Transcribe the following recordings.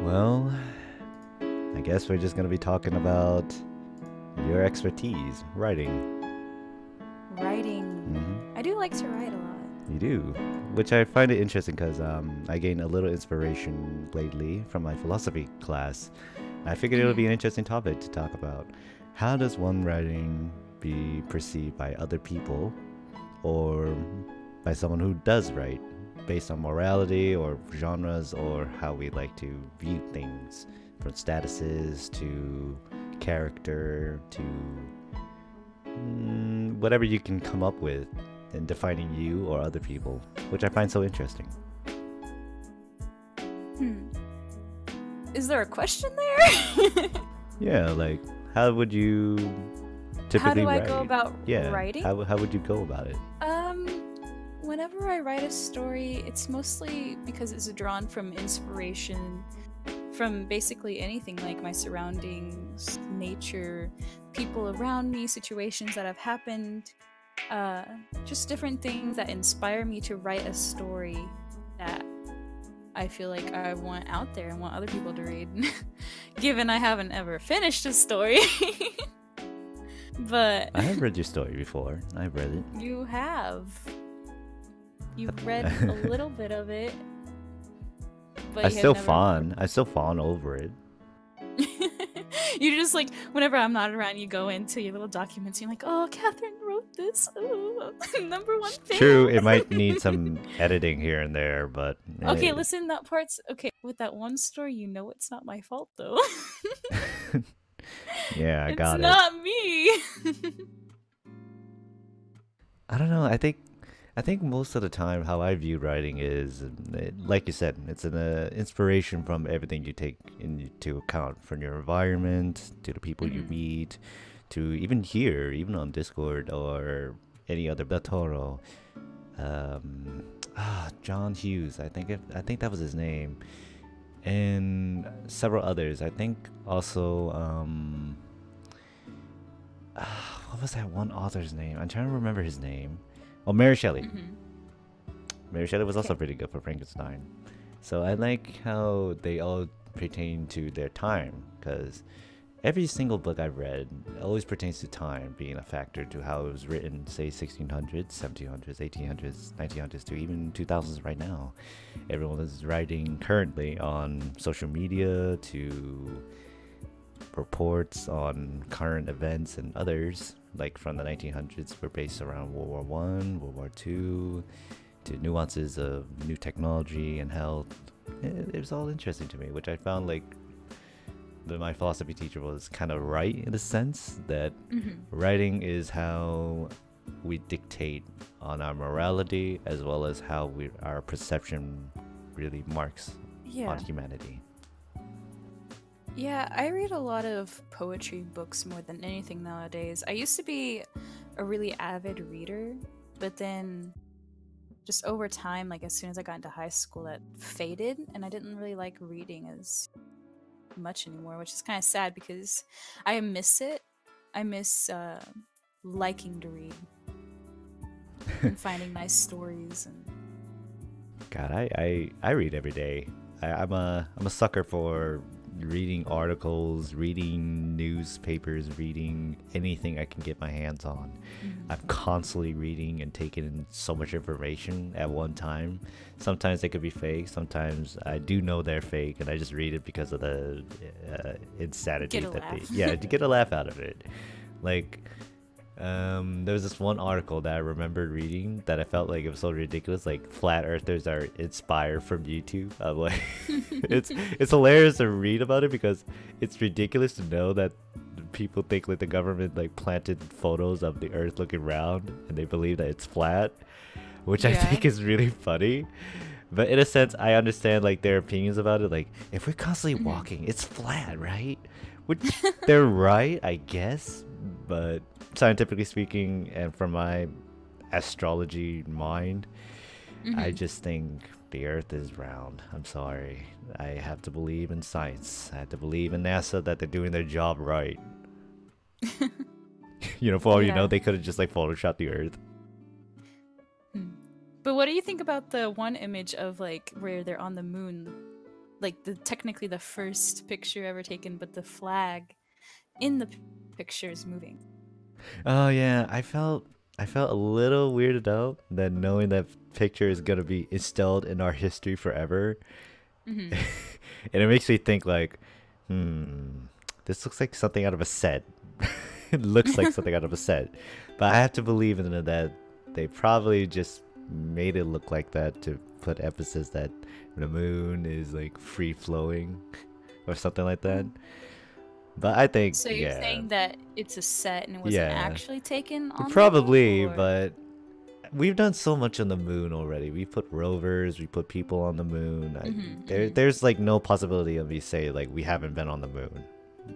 Well, I guess we're just gonna be talking about your expertise, writing. Writing. Hmm. I do like to write a lot. You do, which I find it interesting because I gained a little inspiration lately from my philosophy class. I figured it would be an interesting topic to talk about. How does one writing be perceived by other people or by someone who does write, based on morality or genres or how we like to view things, from statuses to character to whatever you can come up with in defining you or other people, which I find so interesting. Is there a question there? Yeah, like how would you typically How do I write? go about Yeah, writing? how would you go about it? Whenever I write a story, it's mostly because it's drawn from inspiration from basically anything, like my surroundings, nature, people around me, situations that have happened, just different things that inspire me to write a story that I feel like I want out there and want other people to read. Given I haven't ever finished a story. But I have read your story before. I've read it. you have. You've read a little bit of it. But I you have still never fawn over it. You just like, whenever I'm not around, you go into your little documents. You're like, oh, Catherine wrote this. Ooh, #1 fan. True, it might need some editing here and there, but Okay, listen, that part's okay. With that one story, you know it's not my fault though. yeah, I It's got it. not me. I don't know. I think most of the time how I view writing is, like you said, it's an inspiration from everything you take into account, from your environment to the people you meet, to even here, even on Discord or any other Batoro. John Hughes, I think that was his name, and several others. I think also what was that one author's name? I'm trying to remember his name. Oh, Mary Shelley. Mary Shelley was also Okay. pretty good for Frankenstein. So I like how they all pertain to their time, because every single book I've read always pertains to time being a factor to how it was written, say 1600s, 1700s, 1800s, 1900s, to even 2000s right now. Everyone is writing currently on social media to reports on current events, and others like from the 1900s were based around World War One, World War Two, to nuances of new technology and health. It was all interesting to me, which I found like my philosophy teacher was kind of right in the sense that writing is how we dictate on our morality, as well as how our perception really marks on humanity. Yeah, I read a lot of poetry books more than anything nowadays. I used to be a really avid reader, but then just over time, like as soon as I got into high school, that faded, and I didn't really like reading as much anymore, which is kind of sad because I miss it. I miss liking to read and finding nice stories. And God, I read every day. I'm a sucker for reading articles, reading newspapers, reading anything I can get my hands on. I'm constantly reading and taking in so much information at one time. Sometimes they could be fake. Sometimes I do know they're fake, and I just read it because of the insanity Get a that laugh. to get a laugh out of it. Like, there was this one article that I remembered reading that I felt like it was so ridiculous. Like, flat earthers are inspired from YouTube. I'm like, it's hilarious to read about it because it's ridiculous to know that people think like the government like planted photos of the earth looking round and they believe that it's flat, which I Yeah. think is really funny. But in a sense, I understand like their opinions about it. Like, if we're constantly walking, it's flat, right? Which they're right, I guess. But scientifically speaking, and from my astrology mind, I just think the Earth is round. I'm sorry. I have to believe in science. I have to believe in NASA that they're doing their job right. For all you know, Yeah. they could have just like photoshopped the Earth. But what do you think about the one image of like where they're on the moon? like technically the first picture ever taken, but the flag in the picture is moving. Oh yeah, I felt a little weirded out that knowing that picture is gonna be installed in our history forever. Mm-hmm. And it makes me think like, this looks like something out of a set. It looks like something out of a set. But I have to believe in it that they probably just made it look like that to put emphasis that the moon is like free flowing or something like that. But I think So you're saying that it's a set and it wasn't actually taken on probably, the moon, but we've done so much on the moon already. We put rovers, we put people on the moon. There's like no possibility of me say like we haven't been on the moon.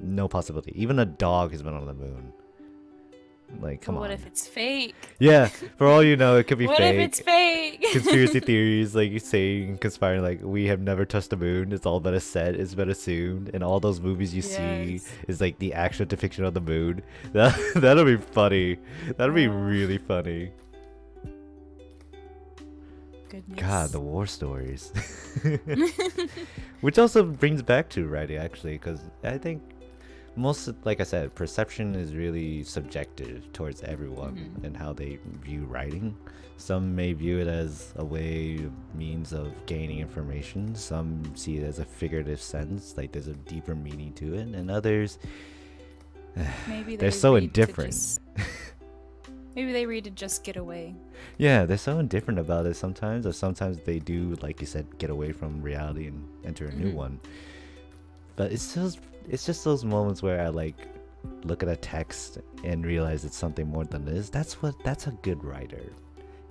No possibility. Even a dog has been on the moon. Like, come on. What if it's fake? Yeah, for all you know, it could be what fake. What if it's fake? Conspiracy theories, like saying, conspiring, like we have never touched the moon. It's all been a set. It's been assumed, and all those movies you see is like the actual depiction of the moon. That'll be funny. That'll be really funny. Goodness. God, the war stories. Which also brings back to writing, actually, because I think like I said, perception is really subjective towards everyone and how they view writing. Some may view it as a means of gaining information. Some see it as a figurative sense, like there's a deeper meaning to it, and others, maybe they're so indifferent. Maybe they read to just get away. Yeah, they're so indifferent about it sometimes, or sometimes they do, like you said, get away from reality and enter a new one. But it's just those moments where I like look at a text and realize it's something more than this. That's a good writer.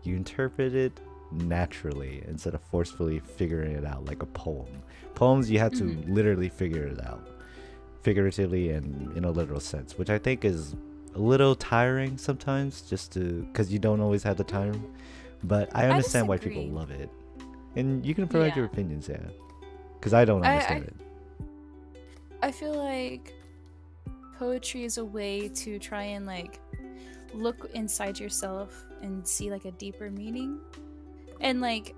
You interpret it naturally instead of forcefully figuring it out like a poem. Poems, you have to literally figure it out, figuratively and in a literal sense, which I think is a little tiring sometimes, just because you don't always have the time. But I understand why people love it, and you can provide your opinions, because I don't understand it. I feel like poetry is a way to try and like look inside yourself and see like a deeper meaning, and like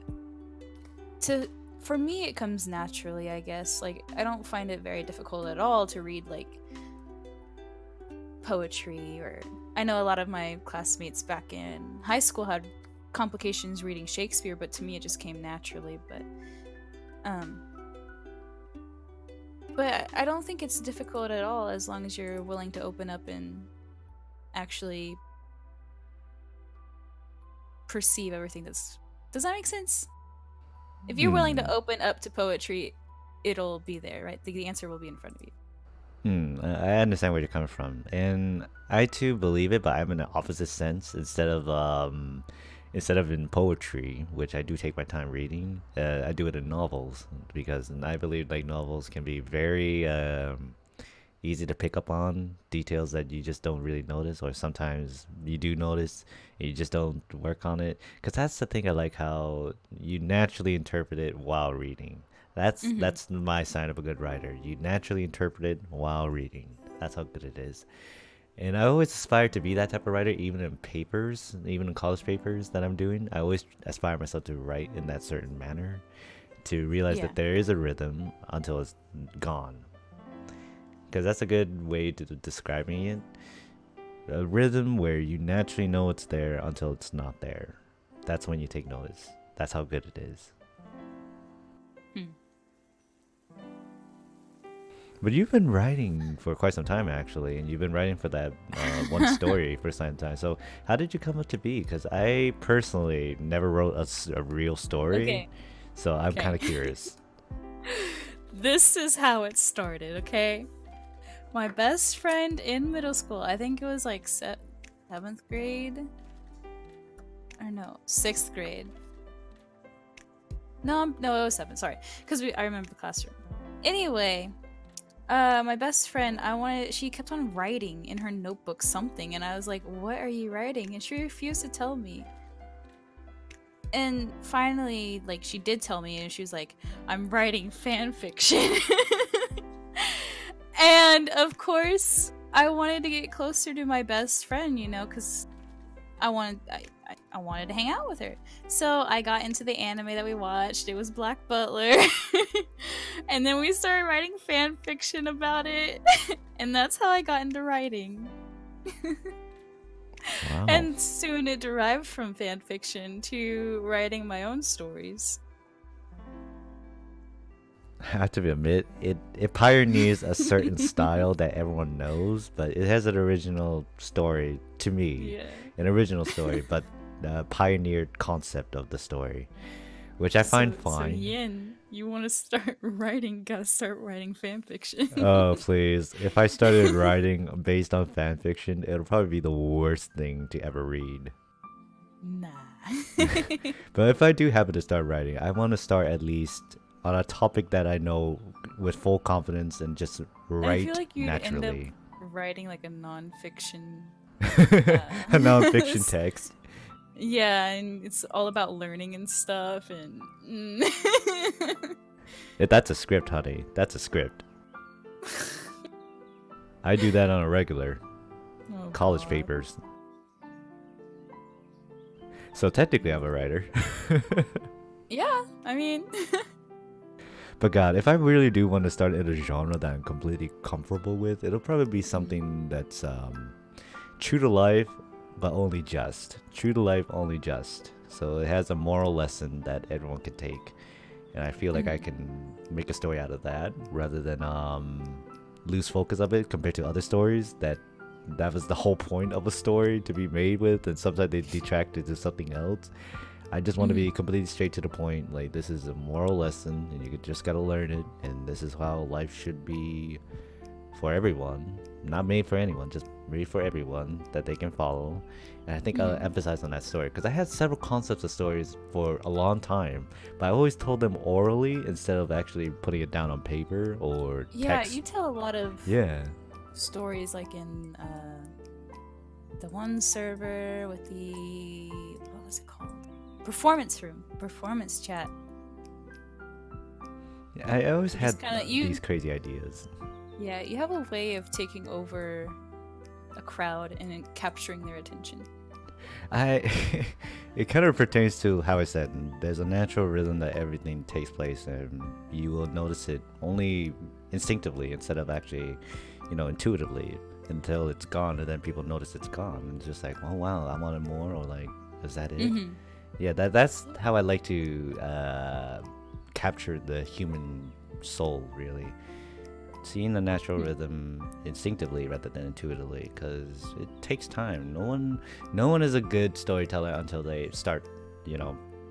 for me it comes naturally, I guess. Like I don't find it very difficult at all to read like poetry, or I know a lot of my classmates back in high school had complications reading Shakespeare, but to me it just came naturally. But I don't think it's difficult at all as long as you're willing to open up and actually perceive everything that's... Does that make sense? If you're willing to open up to poetry, it'll be there, right? The answer will be in front of you. I understand where you're coming from, and I too believe it, but I'm in the opposite sense. Instead of in poetry, which I do take my time reading, I do it in novels, because I believe like novels can be very easy to pick up on details that you just don't really notice, or sometimes you do notice and you just don't work on it. Because that's the thing, I like how you naturally interpret it while reading. That's my sign of a good writer. You naturally interpret it while reading. That's how good it is. And I always aspire to be that type of writer, even in papers, even in college papers that I'm doing. I always aspire myself to write in that certain manner, to realize that there is a rhythm until it's gone. Because that's a good way to describing it. A rhythm where you naturally know it's there until it's not there. That's when you take notice. That's how good it is. But you've been writing for quite some time, actually, and you've been writing for that one story for some time. So how did you come up to be? Because I personally never wrote a real story, so I'm kind of curious. This is how it started, okay? My best friend in middle school, I think it was like 7th grade? Or no, 6th grade. No, it was 7th, sorry. Because I remember the classroom. Anyway... my best friend, she kept on writing in her notebook something, and I was like, what are you writing? And she refused to tell me. And finally, like, she did tell me, and she was like, I'm writing fan fiction. And of course, I wanted to get closer to my best friend, you know, because I wanted to hang out with her. So I got into the anime that we watched. It was Black Butler. And then we started writing fan fiction about it. And that's how I got into writing. Wow. And soon it derived from fan fiction to writing my own stories. I have to admit, it pioneers a certain style that everyone knows, but it has an original story to me. Yeah. An original story, but the pioneered concept of the story, which I find fine. So Yen, you want to start writing, gotta start writing fan fiction. Oh, please. If I started writing based on fan fiction, it'll probably be the worst thing to ever read. Nah. But if I do happen to start writing, I want to start at least on a topic that I know with full confidence and just write I feel like you'd naturally. end up writing like a non-fiction. A non-fiction text. Yeah, and it's all about learning and stuff, and That's a script, honey. That's a script. I do that on a regular. Oh, College God. papers. So technically I'm a writer. Yeah, I mean, But God, if I really do want to start in a genre that I'm completely comfortable with, it'll probably be something that's true to life, but only just. True to life, only just. So it has a moral lesson that everyone can take. And I feel like I can make a story out of that rather than lose focus of it compared to other stories that was the whole point of a story to be made with, and sometimes they detract it to something else. I just want to be completely straight to the point. Like, this is a moral lesson and you just gotta learn it, and this is how life should be for everyone. Not made for anyone, just made for everyone that they can follow. And I think I'll emphasize on that story because I had several concepts of stories for a long time, but I always told them orally instead of actually putting it down on paper or text. yeah, you tell a lot of stories like in the one server with the, what was it called? Performance room, performance chat. Yeah, I always had kinda, these crazy ideas. Yeah, you have a way of taking over a crowd and capturing their attention. It kind of pertains to how I said, there's a natural rhythm that everything takes place, and you will notice it only instinctively instead of actually, intuitively, until it's gone, and then people notice it's gone, and it's just like, oh wow, I wanted more, or like, is that it? Yeah, that's how I like to capture the human soul, really. Seeing the natural rhythm instinctively rather than intuitively, because it takes time. No one is a good storyteller until they start,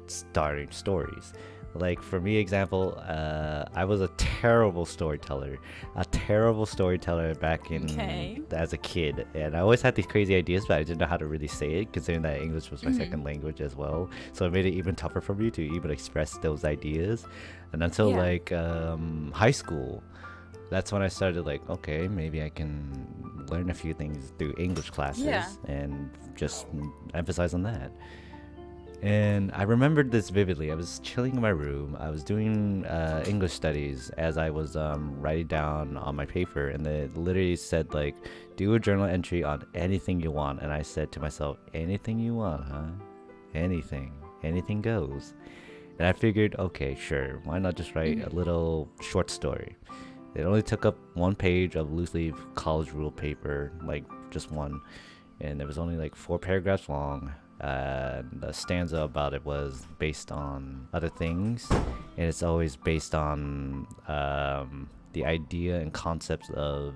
starting stories. Like, for me, example, I was a terrible storyteller back in as a kid, and I always had these crazy ideas, but I didn't know how to really say it, considering that English was my second language as well. So it made it even tougher for me to even express those ideas. And until like high school, that's when I started like, okay, maybe I can learn a few things through English classes and just emphasize on that. And I remembered this vividly. I was chilling in my room. I was doing English studies as I was writing down on my paper, and it literally said like, do a journal entry on anything you want. And I said to myself, anything you want, huh? Anything goes. And I figured, okay, sure, why not just write a little short story? It only took up 1 page of loose leaf college rule paper, like just one, and it was only like 4 paragraphs long. The stanza about it was based on other things, and it's always based on the idea and concepts of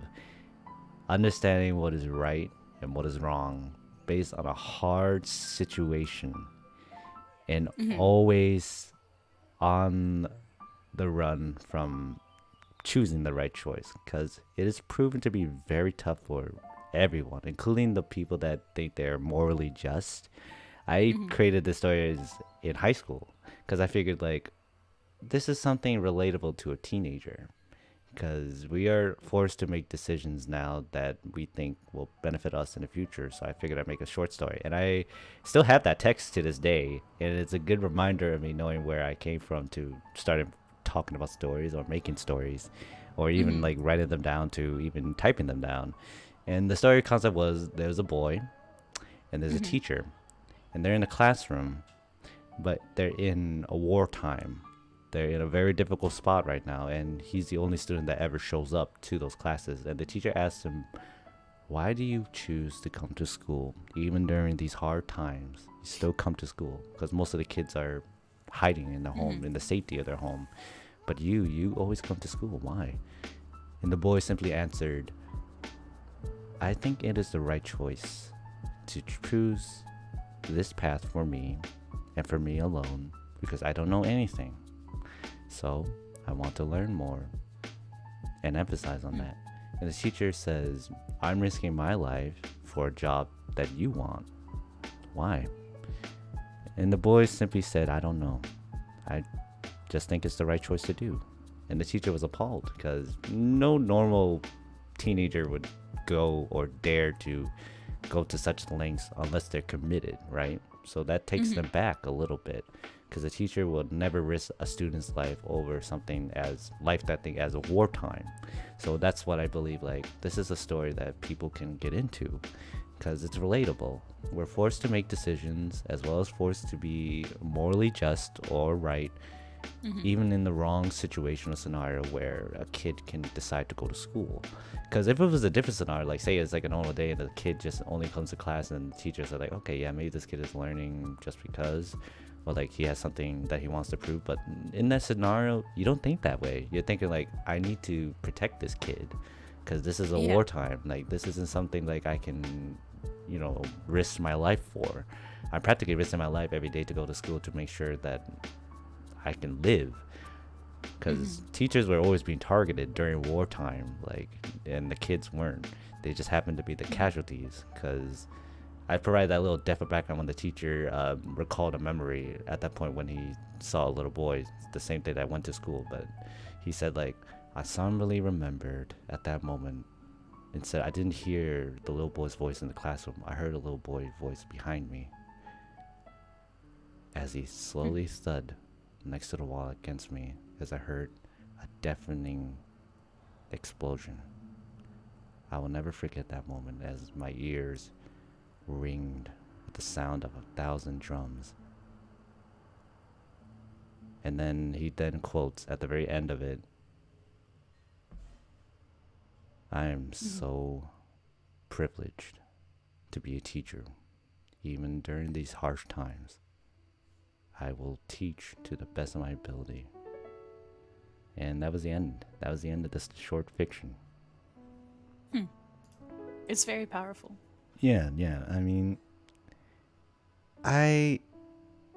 understanding what is right and what is wrong based on a hard situation, and always on the run from choosing the right choice, because it is proven to be very tough for everyone, including the people that think they're morally just. I created this story in high school because I figured like this is something relatable to a teenager, because we are forced to make decisions now that we think will benefit us in the future. So I figured I'd make a short story, and I still have that text to this day, and it's a good reminder of me knowing where I came from to start talking about stories or making stories, or even like writing them down to even typing them down. And the story concept was, there's a boy and there's a teacher, and they're in a classroom, but they're in a wartime. They're in a very difficult spot right now, and he's the only student that ever shows up to those classes. And the teacher asks him, why do you choose to come to school even during these hard times? You still come to school because most of the kids are hiding in their home, in the safety of their home, but you always come to school. Why? And the boy simply answered, I think it is the right choice to choose this path for me and for me alone, because I don't know anything. So I want to learn more and emphasize on that. And the teacher says, I'm risking my life for a job that you want. Why? And the boy simply said, I don't know. I just think it's the right choice to do. And the teacher was appalled because no normal teenager would go or dare to go to such lengths unless they're committed, right? So that takes them back a little bit, because a teacher will never risk a student's life over something as life-threatening as a wartime. So that's what I believe, like, this is a story that people can get into because it's relatable. We're forced to make decisions as well as forced to be morally just or right, even in the wrong situational scenario where a kid can decide to go to school. Because if it was a different scenario, like say it's like a normal day and the kid just only comes to class and the teachers are like, okay, yeah, maybe this kid is learning just because, or like he has something that he wants to prove. But in that scenario, you don't think that way. You're thinking like, I need to protect this kid because this is a wartime. Like, this isn't something like I can, you know, risk my life for. I'm practically risking my life every day to go to school to make sure that I can live, because teachers were always being targeted during wartime, like, and the kids weren't. They just happened to be the casualties. Because I provided that little depth of background when the teacher recalled a memory at that point when he saw a little boy, the same day that I went to school. But he said, like, I suddenly remembered at that moment and said, I didn't hear the little boy's voice in the classroom. I heard a little boy's voice behind me as he slowly stood next to the wall against me, as I heard a deafening explosion. I will never forget that moment, as my ears ringed with the sound of 1,000 drums. And then he then quotes at the very end of it, I am so privileged to be a teacher, even during these harsh times. I will teach to the best of my ability. And that was the end. That was the end of this short fiction. It's very powerful. Yeah. I mean, I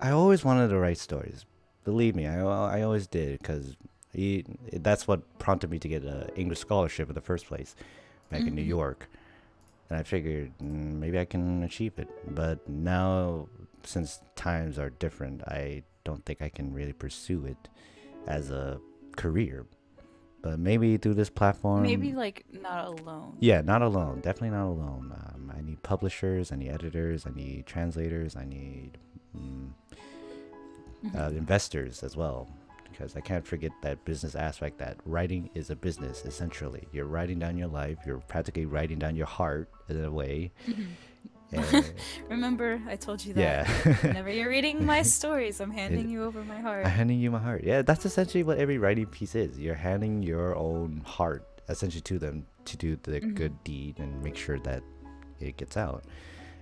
always wanted to write stories. Believe me, I always did, because that's what prompted me to get an English scholarship in the first place back in New York. And I figured maybe I can achieve it. But now, since times are different, I don't think I can really pursue it as a career. But maybe through this platform. Maybe like not alone. Yeah, not alone. Definitely not alone. I need publishers, I need editors, I need translators, I need investors as well. Because I can't forget that business aspect, that writing is a business, essentially. You're writing down your life. You're practically writing down your heart in a way. Remember, I told you that. Yeah. Whenever you're reading my stories, I'm handing you over my heart. I'm handing you my heart. Yeah, that's essentially what every writing piece is. You're handing your own heart, essentially, to them to do the good deed and make sure that it gets out.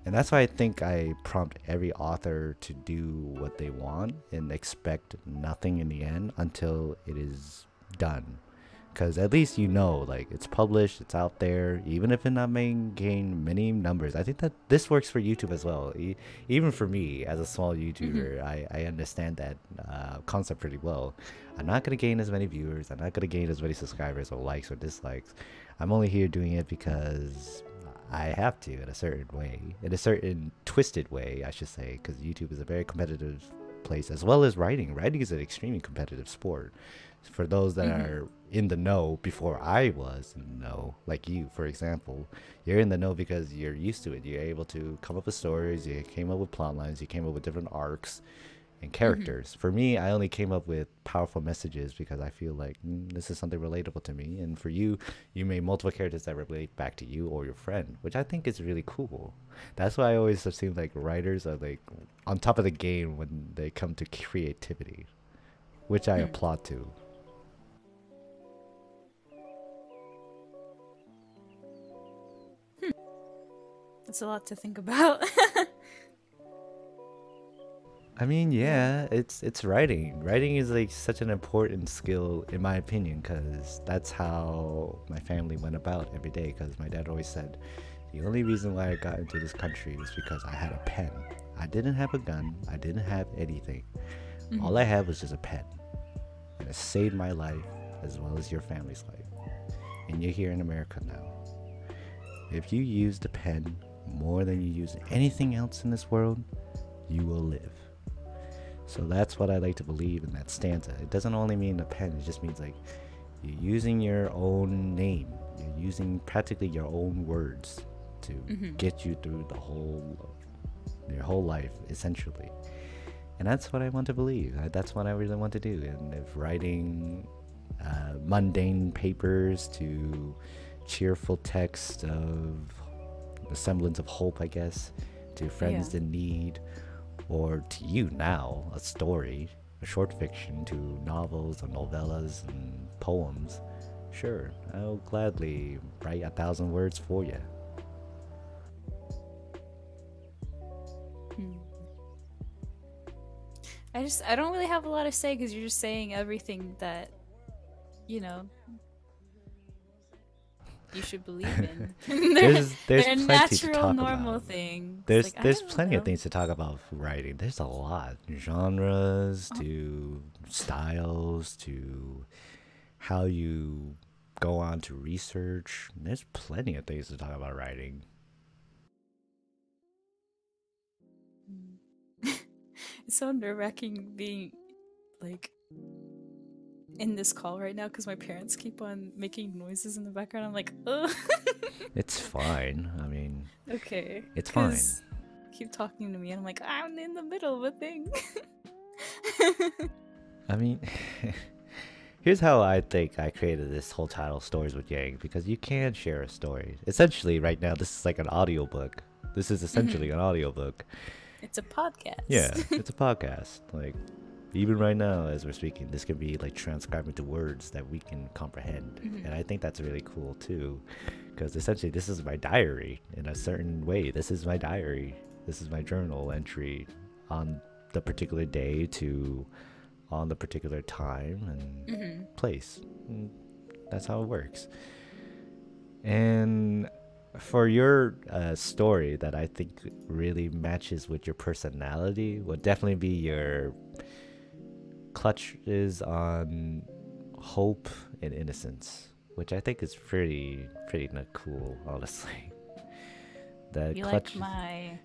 And that's why I think I prompt every author to do what they want and expect nothing in the end until it is done. Because at least you know, like, it's published, it's out there, even if it not may gain many numbers. I think that this works for YouTube as well. Even for me, as a small YouTuber, I understand that concept pretty well. I'm not going to gain as many viewers. I'm not going to gain as many subscribers or likes or dislikes. I'm only here doing it because I have to, in a certain way, in a certain twisted way, I should say, because YouTube is a very competitive place, as well as writing. Writing is an extremely competitive sport. For those that are in the know before I was in the know, like you, for example, you're in the know because you're used to it. You're able to come up with stories, you came up with plot lines, you came up with different arcs, and characters. For me, I only came up with powerful messages because I feel like this is something relatable to me. And for you, you made multiple characters that relate back to you or your friend, which I think is really cool. That's why I always assume like writers are like on top of the game when they come to creativity, which I applaud to. That's a lot to think about. I mean, yeah, it's writing. Writing is like such an important skill in my opinion, because that's how my family went about every day. Because my dad always said, the only reason why I got into this country is because I had a pen. I didn't have a gun. I didn't have anything. All I had was just a pen, and it saved my life as well as your family's life. And you're here in America now. If you use the pen more than you use anything else in this world, you will live. So that's what I like to believe in that stanza. It doesn't only mean a pen, it just means like you're using your own name. You're using practically your own words to get you through your whole life, essentially. And that's what I want to believe. That's what I really want to do. And if writing mundane papers to cheerful text of the semblance of hope, I guess, to friends in need, or to you now, a story, a short fiction, to novels or novellas and poems, sure, I'll gladly write 1,000 words for you. I don't really have a lot to say because you're just saying everything that, you should believe in. there's they're plenty natural, to talk normal about. things. There's plenty of things to talk about writing. There's a lot, genres to styles to how you go on to research. There's plenty of things to talk about writing. It's so nerve-wracking being like in this call right now because my parents keep on making noises in the background. I'm like, ugh. It's fine. I mean, okay, it's fine. Keep talking to me, and I'm like, I'm in the middle of a thing. I mean, here's how I think I created this whole title, Stories with Yang, because you can share a story. Essentially, right now, this is like an audiobook. This is essentially an audiobook. It's a podcast. Yeah, it's a podcast. Like, even right now, as we're speaking, this can be like transcribed into words that we can comprehend. And I think that's really cool too, because essentially this is my diary in a certain way. This is my diary. This is my journal entry on the particular day to on the particular time and place. And that's how it works. And for your story that I think really matches with your personality would definitely be your clutches on hope and innocence, which I think is pretty not cool, honestly. That you clutch, like my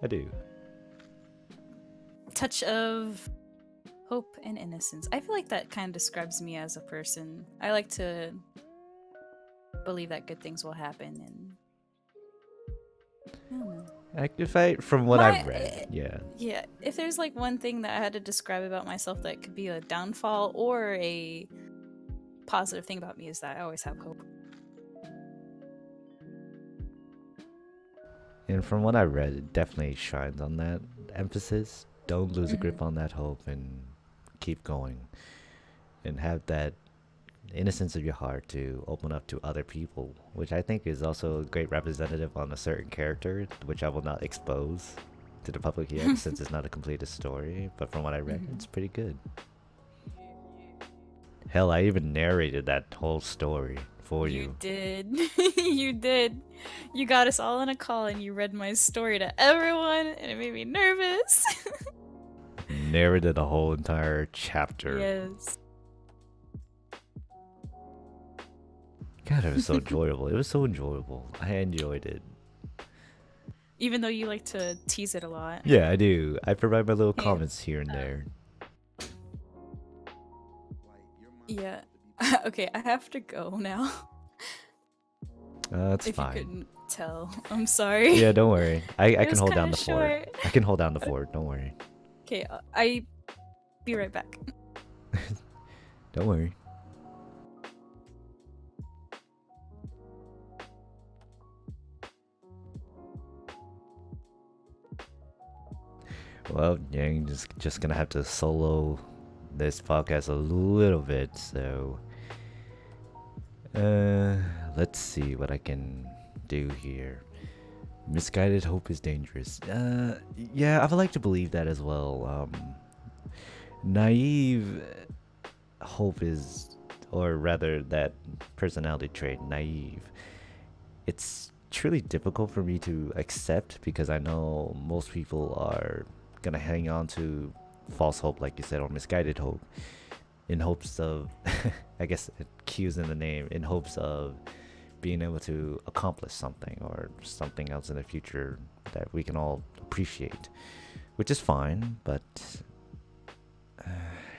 I do. touch of hope and innocence. I feel like that kind of describes me as a person. I like to believe that good things will happen, and I don't know. From what I've read, yeah, if there's like one thing that I had to describe about myself that could be a downfall or a positive thing about me, is that I always have hope. And from what I read, it definitely shines on that emphasis. Don't lose a grip on that hope and keep going, and have that innocence of your heart to open up to other people, which I think is also a great representative on a certain character, which I will not expose to the public yet since it's not a completed story, but from what I read, it's pretty good. Hell, I even narrated that whole story for you. You did. You did. You got us all on a call and you read my story to everyone, and it made me nervous. Narrated the whole entire chapter. Yes. God, it was so enjoyable. It was so enjoyable. I enjoyed it. Even though you like to tease it a lot. Yeah, I do. I provide my little comments here and there. Yeah. Okay, I have to go now. That's if fine. If you couldn't tell. I'm sorry. Yeah, don't worry. I can was hold down kinda the fort. short. I can hold down the fort. Don't worry. Okay, I be right back. Don't worry. Well, Yang just gonna have to solo this podcast a little bit, so let's see what I can do here. Misguided hope is dangerous. Yeah, I would like to believe that as well. Naive hope is, or rather, that personality trait, naive. It's truly difficult for me to accept because I know most people are gonna hang on to false hope, like you said, or misguided hope, in hopes of, I guess it cues in the name, in hopes of being able to accomplish something or something else in the future that we can all appreciate, which is fine, but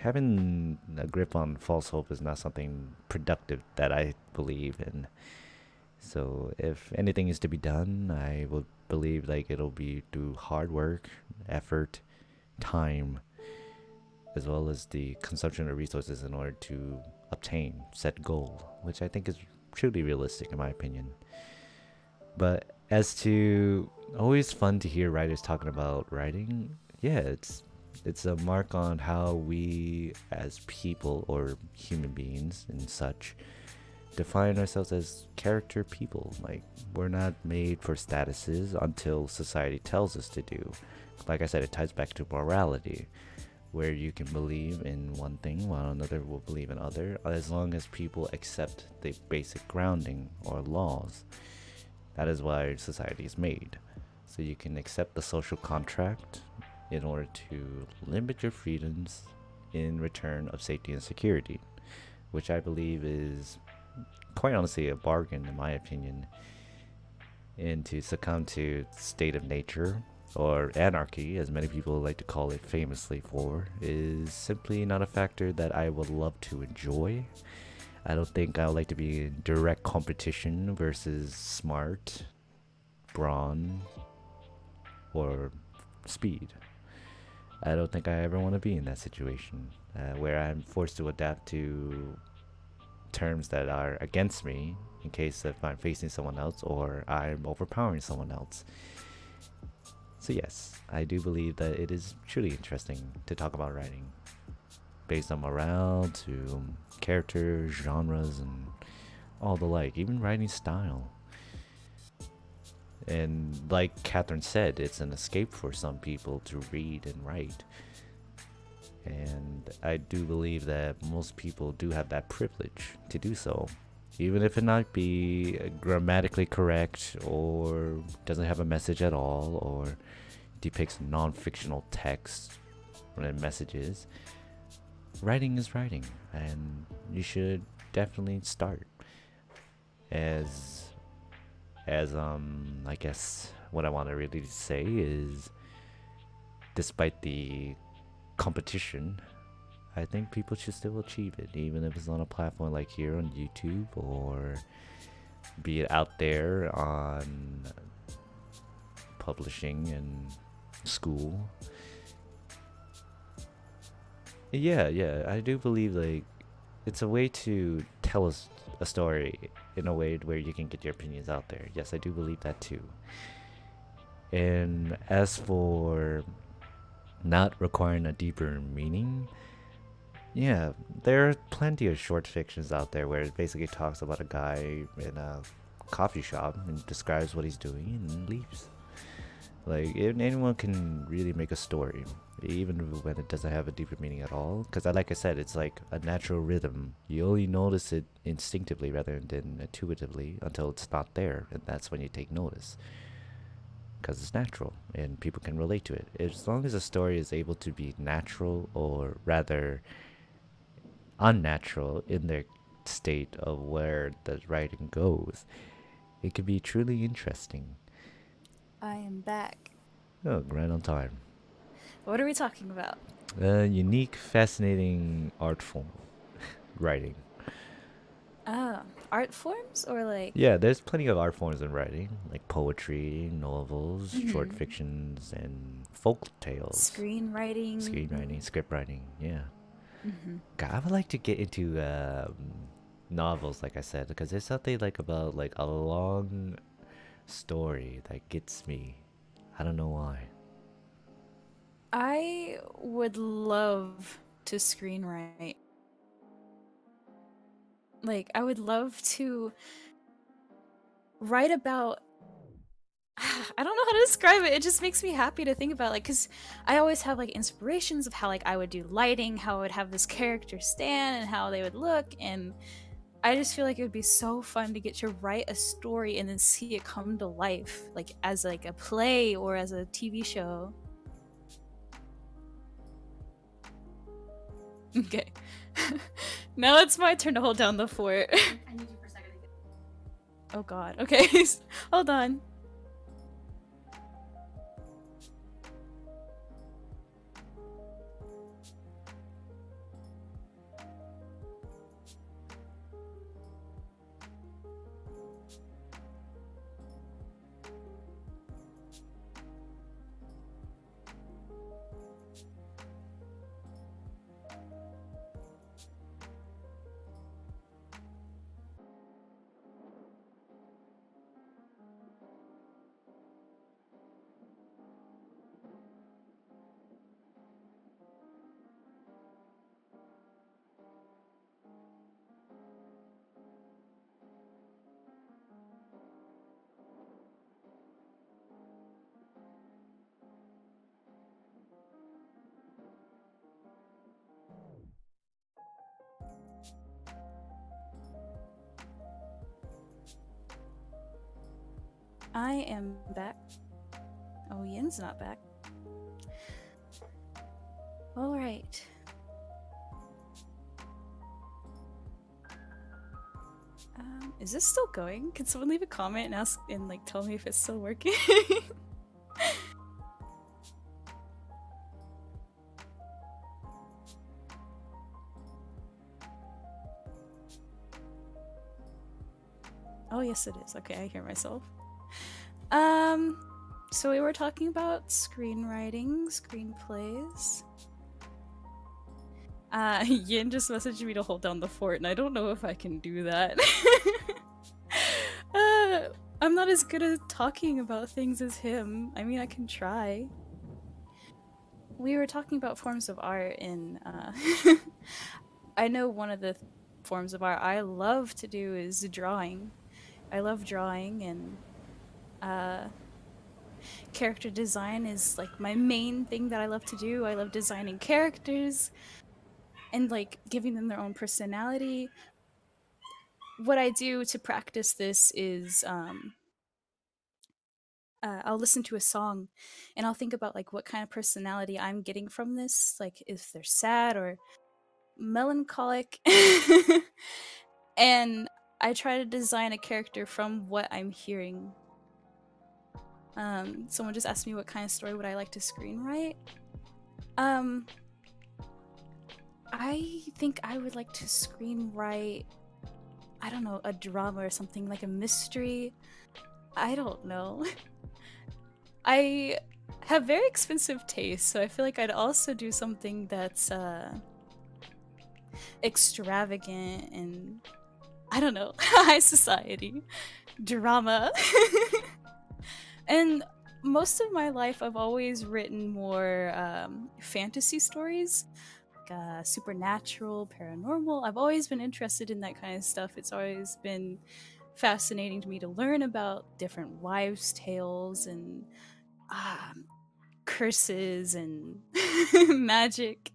having a grip on false hope is not something productive that I believe in. So if anything is to be done, I would believe like it'll be through hard work, effort, time, as well as the consumption of resources in order to obtain said goal, which I think is truly realistic in my opinion. But as to, always fun to hear writers talking about writing, yeah, it's a mark on how we as people or human beings and such define ourselves as character people. Like, we're not made for statuses until society tells us to do. Like I said, it ties back to morality, where you can believe in one thing while another will believe in other, as long as people accept the basic grounding or laws. That is why society is made, so you can accept the social contract in order to limit your freedoms in return of safety and security, which I believe is quite honestly a bargain in my opinion. And to succumb to state of nature, or anarchy as many people like to call it famously for, is simply not a factor that I would love to enjoy. I don't think I would like to be in direct competition versus smart, brawn, or speed. I don't think I ever want to be in that situation where I'm forced to adapt to terms that are against me in case if I'm facing someone else or I'm overpowering someone else. So yes, I do believe that it is truly interesting to talk about writing based on morale to characters, genres, and all the like, even writing style. And like Catherine said, it's an escape for some people to read and write. And I do believe that most people do have that privilege to do so, even if it not be grammatically correct or doesn't have a message at all or depicts non-fictional text and messages. Writing is writing, and you should definitely start. I guess what I want to really say is, despite the competition, I think people should still achieve it, even if it's on a platform like here on YouTube, or be it out there on publishing and school. Yeah, I do believe like it's a way to tell us a story in a way where you can get your opinions out there. Yes, I do believe that too. And as for not requiring a deeper meaning, yeah, there are plenty of short fictions out there where it basically talks about a guy in a coffee shop and describes what he's doing and leaves. Like, anyone can really make a story, even when it doesn't have a deeper meaning at all. Because, like I said, it's like a natural rhythm. You only notice it instinctively rather than intuitively until it's not there, and that's when you take notice. Because it's natural, and people can relate to it. As long as a story is able to be natural, or rather unnatural in their state of where the writing goes, it can be truly interesting. I am back. Oh, right on time. What are we talking about? A unique, fascinating art form, writing. Art forms or like. Yeah, there's plenty of art forms in writing, like poetry, novels, short Mhm. fictions, and folk tales. Screenwriting. Screenwriting, script writing, yeah. Mm-hmm. God, I would like to get into novels, like I said, because there's something like about like a long story that gets me. I don't know why. I would love to screenwrite. Like, I would love to write about. I don't know how to describe it. It just makes me happy to think about, like, because I always have like inspirations of how like I would do lighting, how I would have this character stand, and how they would look, and I just feel like it would be so fun to get to write a story and then see it come to life, like as like a play or as a TV show. Okay. Now it's my turn to hold down the fort. I need you for a second. Oh god. Okay. Hold on. I am back. Oh, Yen's not back. All right. Is this still going? Can someone leave a comment and ask and like tell me if it's still working? Oh yes, it is. Okay, I hear myself. So we were talking about screenwriting, screenplays. Yin just messaged me to hold down the fort, and I don't know if I can do that. I'm not as good at talking about things as him. I mean, I can try. We were talking about forms of art, and I know one of the forms of art I love to do is drawing. I love drawing, and character design is like my main thing that I love to do. I love designing characters and like giving them their own personality. What I do to practice this is I'll listen to a song and I'll think about like what kind of personality I'm getting from this, like if they're sad or melancholic. And I try to design a character from what I'm hearing. Someone just asked me what kind of story would I like to screenwrite. I think I would like to screenwrite, I don't know, a drama or something, like a mystery. I don't know. I have very expensive taste, so I feel like I'd also do something that's extravagant and, I don't know, high society drama. And most of my life I've always written more fantasy stories, like supernatural, paranormal. I've always been interested in that kind of stuff. It's always been fascinating to me to learn about different wives' tales and curses and magic.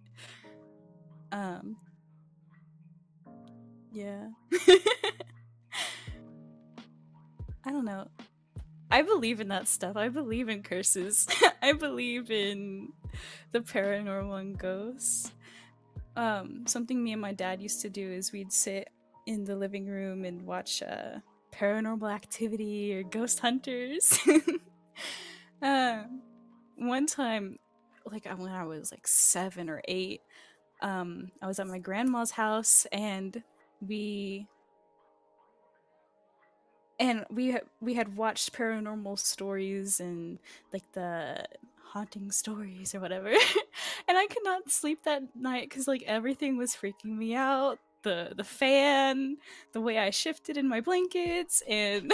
Yeah. I don't know. I believe in that stuff. I believe in curses. I believe in the paranormal and ghosts. Something me and my dad used to do is we'd sit in the living room and watch Paranormal Activity or Ghost Hunters. One time, like when I was like 7 or 8, I was at my grandma's house and we and we had watched paranormal stories and like the haunting stories or whatever, and I could not sleep that night because like everything was freaking me out. The fan, the way I shifted in my blankets, and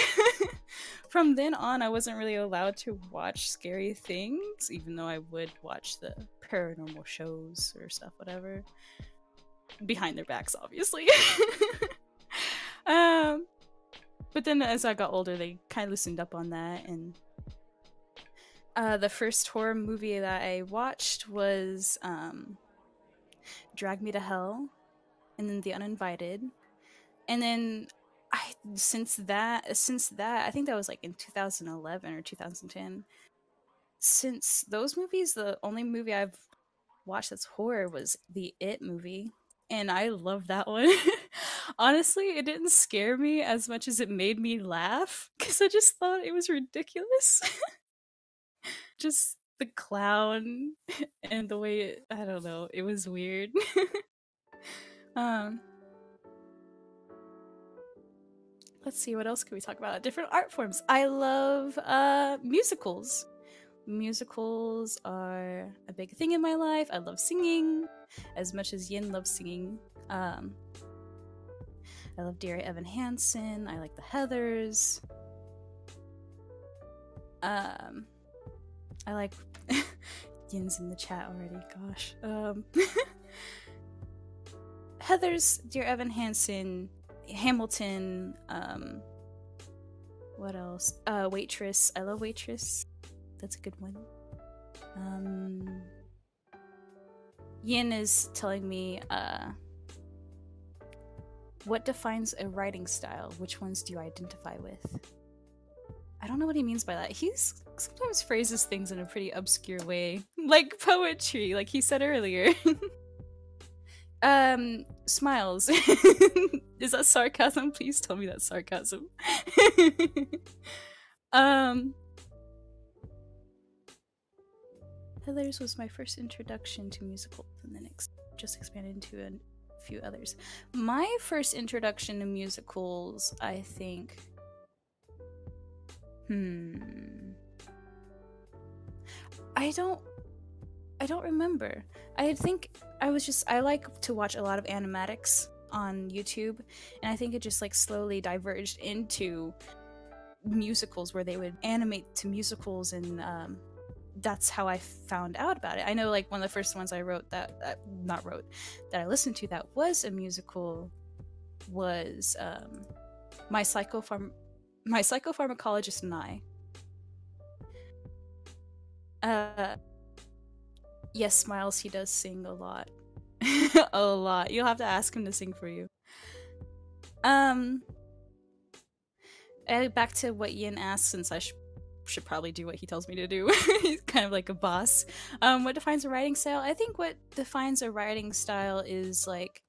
from then on I wasn't really allowed to watch scary things, even though I would watch the paranormal shows or stuff, whatever, behind their backs, obviously. um but then as I got older, they kind of loosened up on that, and the first horror movie that I watched was Drag Me to Hell, and then The Uninvited, and then since that I think that was like in 2011 or 2010. Since those movies, the only movie I've watched that's horror was the It movie, and I love that one. Honestly, it didn't scare me as much as it made me laugh because I just thought it was ridiculous. Just the clown and the way I don't know, it was weird. um let's see, what else can we talk about? Different art forms. I love musicals. Musicals are a big thing in my life. I love singing as much as Yin loves singing. I love Dear Evan Hansen. I like the Heathers. I like Yin's in the chat already, gosh. Heathers, Dear Evan Hansen, Hamilton, what else? Waitress. I love Waitress. That's a good one. Yin is telling me, what defines a writing style? Which ones do you identify with? I don't know what he means by that. He's sometimes phrases things in a pretty obscure way. Like poetry, like he said earlier. Smiles. Is that sarcasm? Please tell me that's sarcasm. Heathers was my first introduction to musicals, and then just expanded into a few others. My first introduction to musicals, I think... I don't remember. I think I like to watch a lot of animatics on YouTube, and I think it just like slowly diverged into musicals where they would animate to musicals, and that's how I found out about it. I know like one of the first ones I wrote that I listened to that was a musical was My Psychopharmacologist and I. Yes, Smiles, he does sing a lot. A lot. You'll have to ask him to sing for you. Back to what Yin asked, since I should probably do what he tells me to do. He's kind of like a boss. What defines a writing style? I think what defines a writing style is like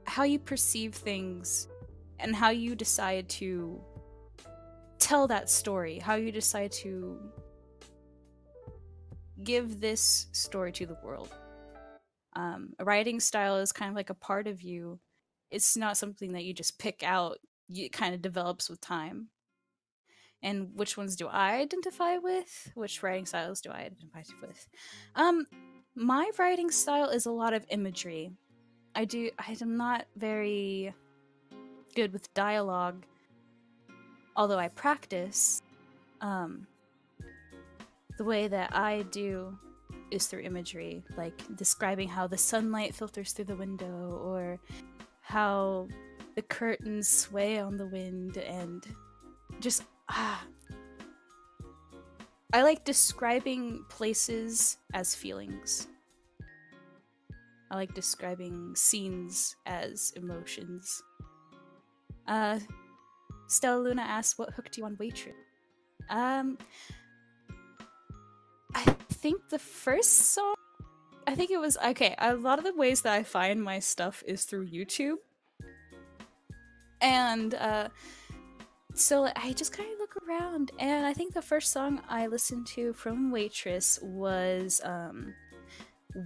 how you perceive things and how you decide to tell that story, how you decide to give this story to the world. A writing style is kind of like a part of you. It's not something that you just pick out. It kind of develops with time. And which ones do I identify with? Which writing styles do I identify with? My writing style is a lot of imagery. I'm not very good with dialogue, although I practice. The way that I do is through imagery, like describing how the sunlight filters through the window, or how the curtains sway on the wind, and just I like describing places as feelings. I like describing scenes as emotions. Stella Luna asked, what hooked you on Waitress? I think the first song, I think it was, okay, a lot of the ways that I find my stuff is through YouTube. And so I just kind of look around, and I think the first song I listened to from Waitress was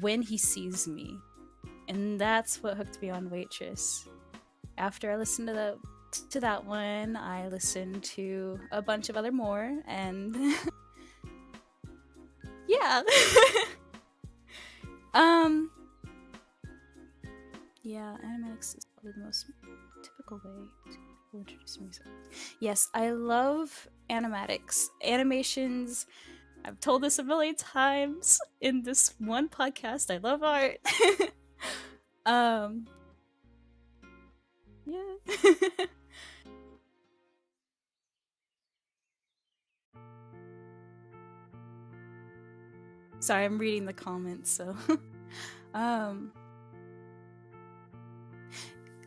When He Sees Me. And that's what hooked me on Waitress. after I listened to that one, I listened to a bunch of other more, and yeah. Yeah, animatics is probably the most typical way to introduce myself. Yes, I love animatics. Animations, I've told this a million times in this one podcast. I love art. Yeah. Sorry, I'm reading the comments, so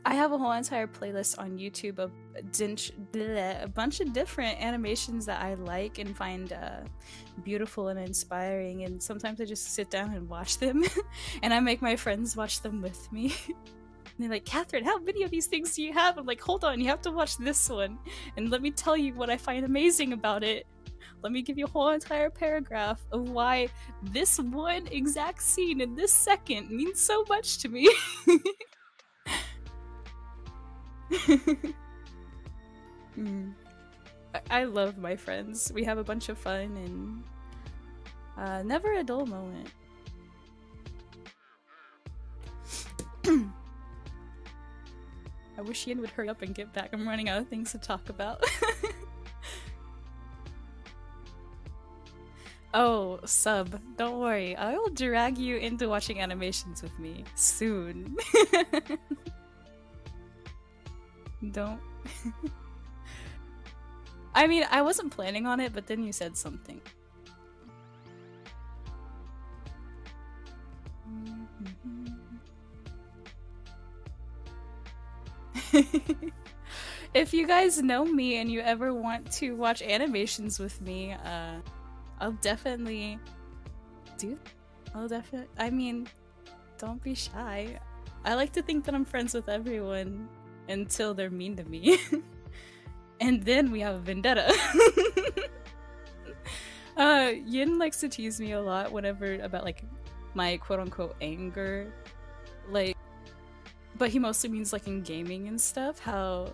I have a whole entire playlist on YouTube of a bunch of different animations that I like and find beautiful and inspiring, and sometimes I just sit down and watch them and I make my friends watch them with me. And they're like, Catherine, how many of these things do you have? I'm like, hold on, you have to watch this one and let me tell you what I find amazing about it. Let me give you a whole entire paragraph of why this one exact scene in this second means so much to me. I love my friends. We have a bunch of fun and never a dull moment. I wish Yen would hurry up and get back. I'm running out of things to talk about. Oh, sub, don't worry. I will drag you into watching animations with me soon. Don't. I mean, I wasn't planning on it, but then you said something. If you guys know me and you ever want to watch animations with me, I'll definitely do. I mean, don't be shy. I like to think that I'm friends with everyone until they're mean to me. And then we have a vendetta. Yin likes to tease me a lot whenever about like my quote-unquote anger, like, but he mostly means like in gaming and stuff, how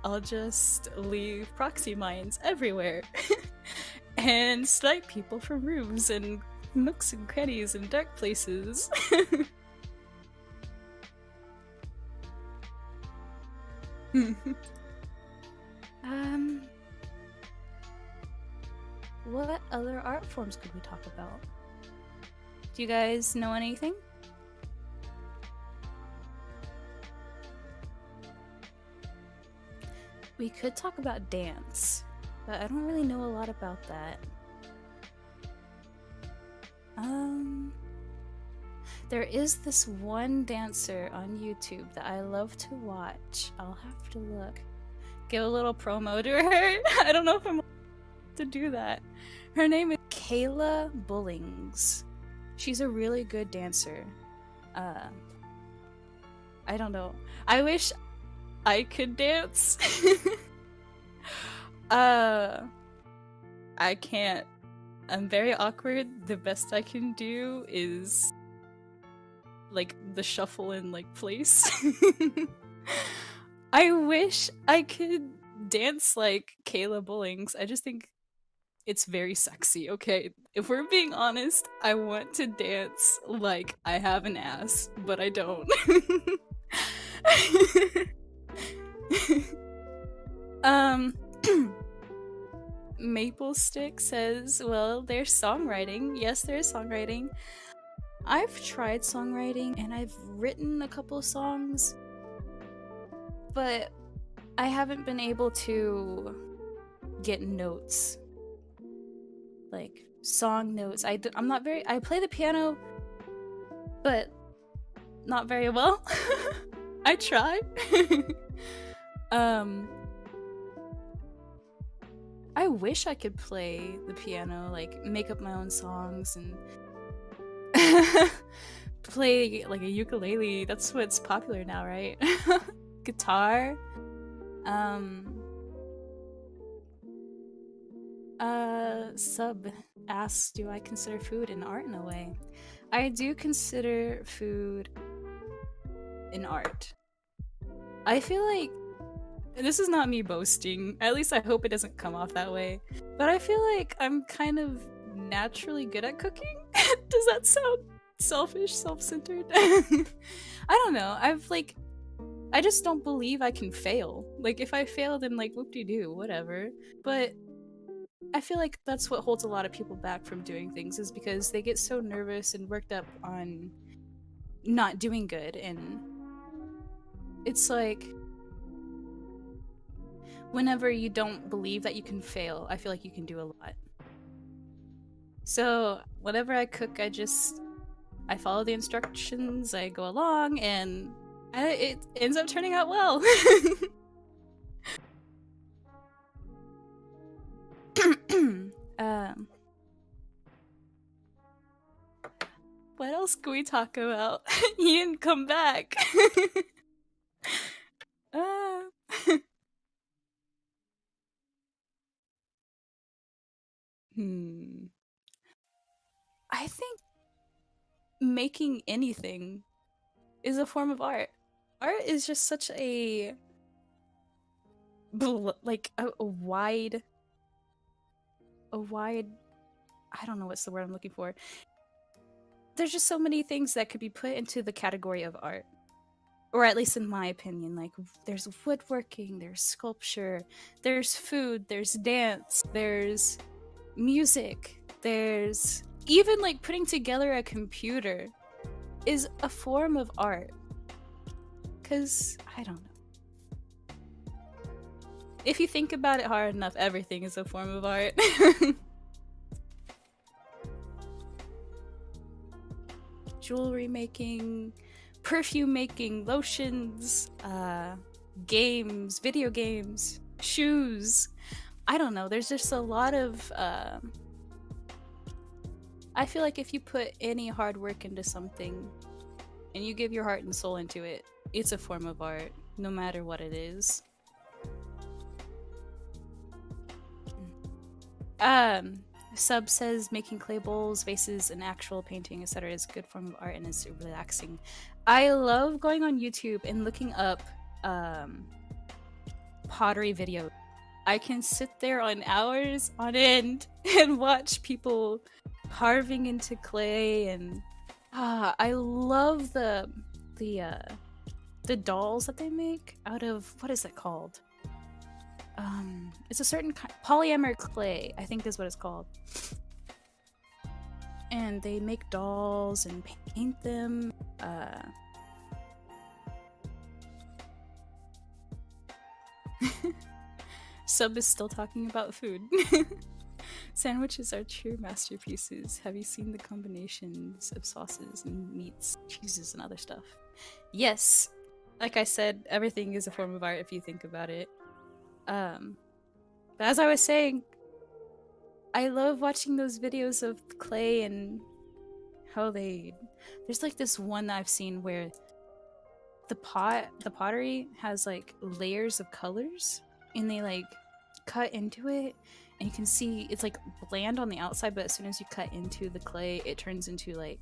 I'll just leave proxy mines everywhere and snipe people from rooms and nooks and crannies and dark places. What other art forms could we talk about? Do you guys know anything? We could talk about dance, but I don't really know a lot about that. There is this one dancer on YouTube that I love to watch. I'll have to look. Give a little promo to her. I don't know if I'm to do that. Her name is Kayla Bullings. She's a really good dancer. I don't know. I wish I could dance. I can't. I'm very awkward. The best I can do is like the shuffle in like place. I wish I could dance like Kayla Bullings. I just think it's very sexy, okay? If we're being honest, I want to dance like I have an ass, but I don't. Maple Stick says, well, there's songwriting. Yes, there's songwriting. I've tried songwriting and I've written a couple of songs, but I haven't been able to get notes. Like, song notes. I'm not very... I play the piano, but not very well. I try. I wish I could play the piano, like, make up my own songs and play, like, a ukulele. That's what's popular now, right? Guitar. Sub asks, do I consider food an art in a way? I do consider food an art. I feel like this is not me boasting. At least I hope it doesn't come off that way. But I feel like I'm kind of naturally good at cooking. Does that sound selfish, self-centered? I don't know. I just don't believe I can fail. Like, if I fail, then like, whoop-de-doo, whatever. But I feel like that's what holds a lot of people back from doing things, is because they get so nervous and worked up on not doing good. And it's like, whenever you don't believe that you can fail, I feel like you can do a lot. So whenever I cook, I follow the instructions, I go along, and it ends up turning out well. What else can we talk about? He didn't come back. I think making anything is a form of art. Art is just such a wide, I don't know what's the word I'm looking for. There's just so many things that could be put into the category of art. Or at least in my opinion, like, there's woodworking, there's sculpture, there's food, there's dance, there's music, there's even like putting together a computer is a form of art. Cause I don't know. If you think about it hard enough, everything is a form of art. Jewelry making, perfume making, lotions, games, video games, shoes. I don't know, there's just a lot of I feel like if you put any hard work into something and you give your heart and soul into it, it's a form of art, no matter what it is. Sub says making clay bowls, vases, and actual painting, etc. is a good form of art and is relaxing. I love going on YouTube and looking up pottery videos. I can sit there on hours on end and watch people carving into clay, and I love the dolls that they make out of, what is it called? It's a certain kind, polymer clay, I think is what it's called. And they make dolls and paint them. Sub is still talking about food. Sandwiches are true masterpieces. Have you seen the combinations of sauces and meats, cheeses, and other stuff? Yes. Like I said, everything is a form of art if you think about it. But as I was saying, I love watching those videos of clay and how there's like this one that I've seen where the pottery has like layers of colors, and they like cut into it, and you can see it's like bland on the outside, but as soon as you cut into the clay, it turns into like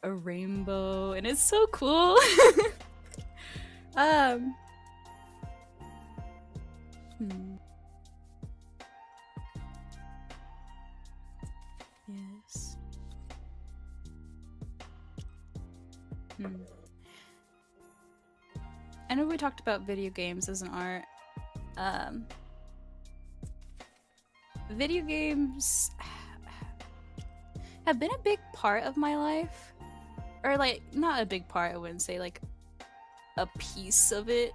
a rainbow, and it's so cool. Yes. I know we talked about video games as an art. Video games have been a big part of my life. Or like, not a big part, I wouldn't say, like a piece of it.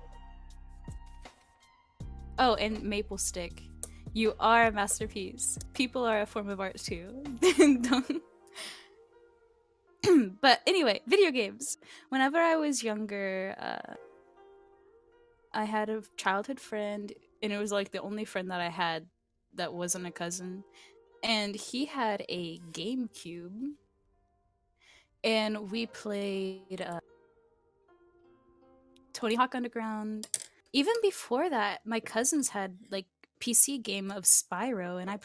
Oh, and Maple Stick. You are a masterpiece. People are a form of art too. But anyway, video games. Whenever I was younger, I had a childhood friend, and it was like the only friend that I had that wasn't a cousin. And he had a GameCube. And we played Tony Hawk Underground. Even before that, my cousins had like PC game of Spyro, and I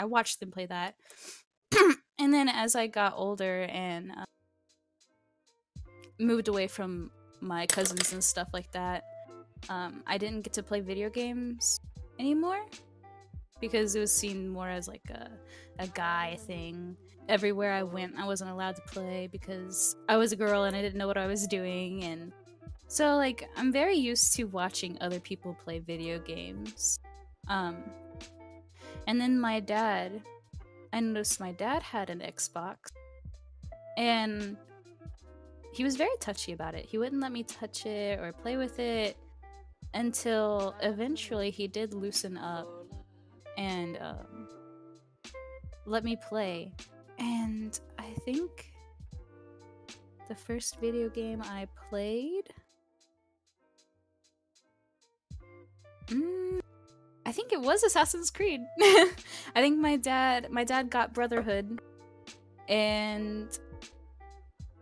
watched them play that. And then as I got older and moved away from my cousins and stuff like that, I didn't get to play video games anymore because it was seen more as like a guy thing. Everywhere I went, I wasn't allowed to play because I was a girl and I didn't know what I was doing. And so, like, I'm very used to watching other people play video games. And then my dad, I noticed my dad had an Xbox, and he was very touchy about it. He wouldn't let me touch it or play with it until eventually he did loosen up and let me play. And I think the first video game I played, I think it was Assassin's Creed. I think my dad got Brotherhood, and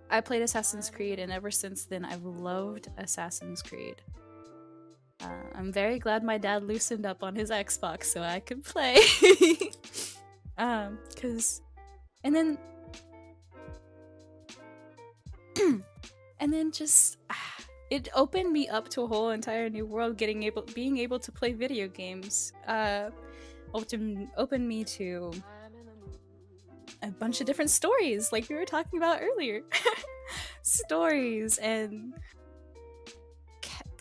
I played Assassin's Creed, and ever since then I've loved Assassin's Creed. I'm very glad my dad loosened up on his Xbox so I could play. And then just it opened me up to a whole entire new world. Being able to play video games opened me to a bunch of different stories, like we were talking about earlier. Stories and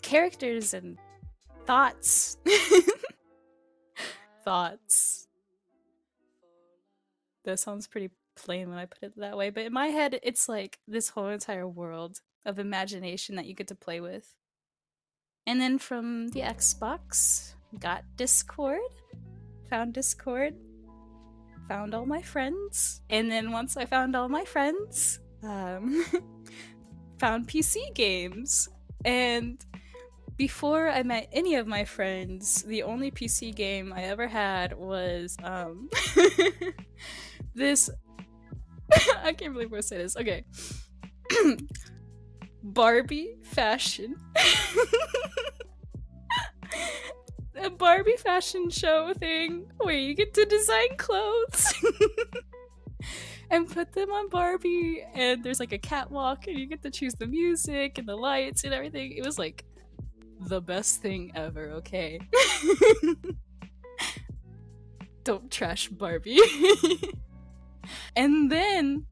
characters and thoughts. Thoughts. That sounds pretty plain when I put it that way, but in my head, it's like this whole entire world of imagination that you get to play with. And then from the Xbox, got Discord, found all my friends, and then once I found all my friends, found PC games. And before I met any of my friends, the only PC game I ever had was this I can't believe we're saying this. Okay. Barbie fashion. A Barbie fashion show thing where you get to design clothes and put them on Barbie, and there's like a catwalk and you get to choose the music and the lights and everything. It was like the best thing ever, okay? Don't trash Barbie. And then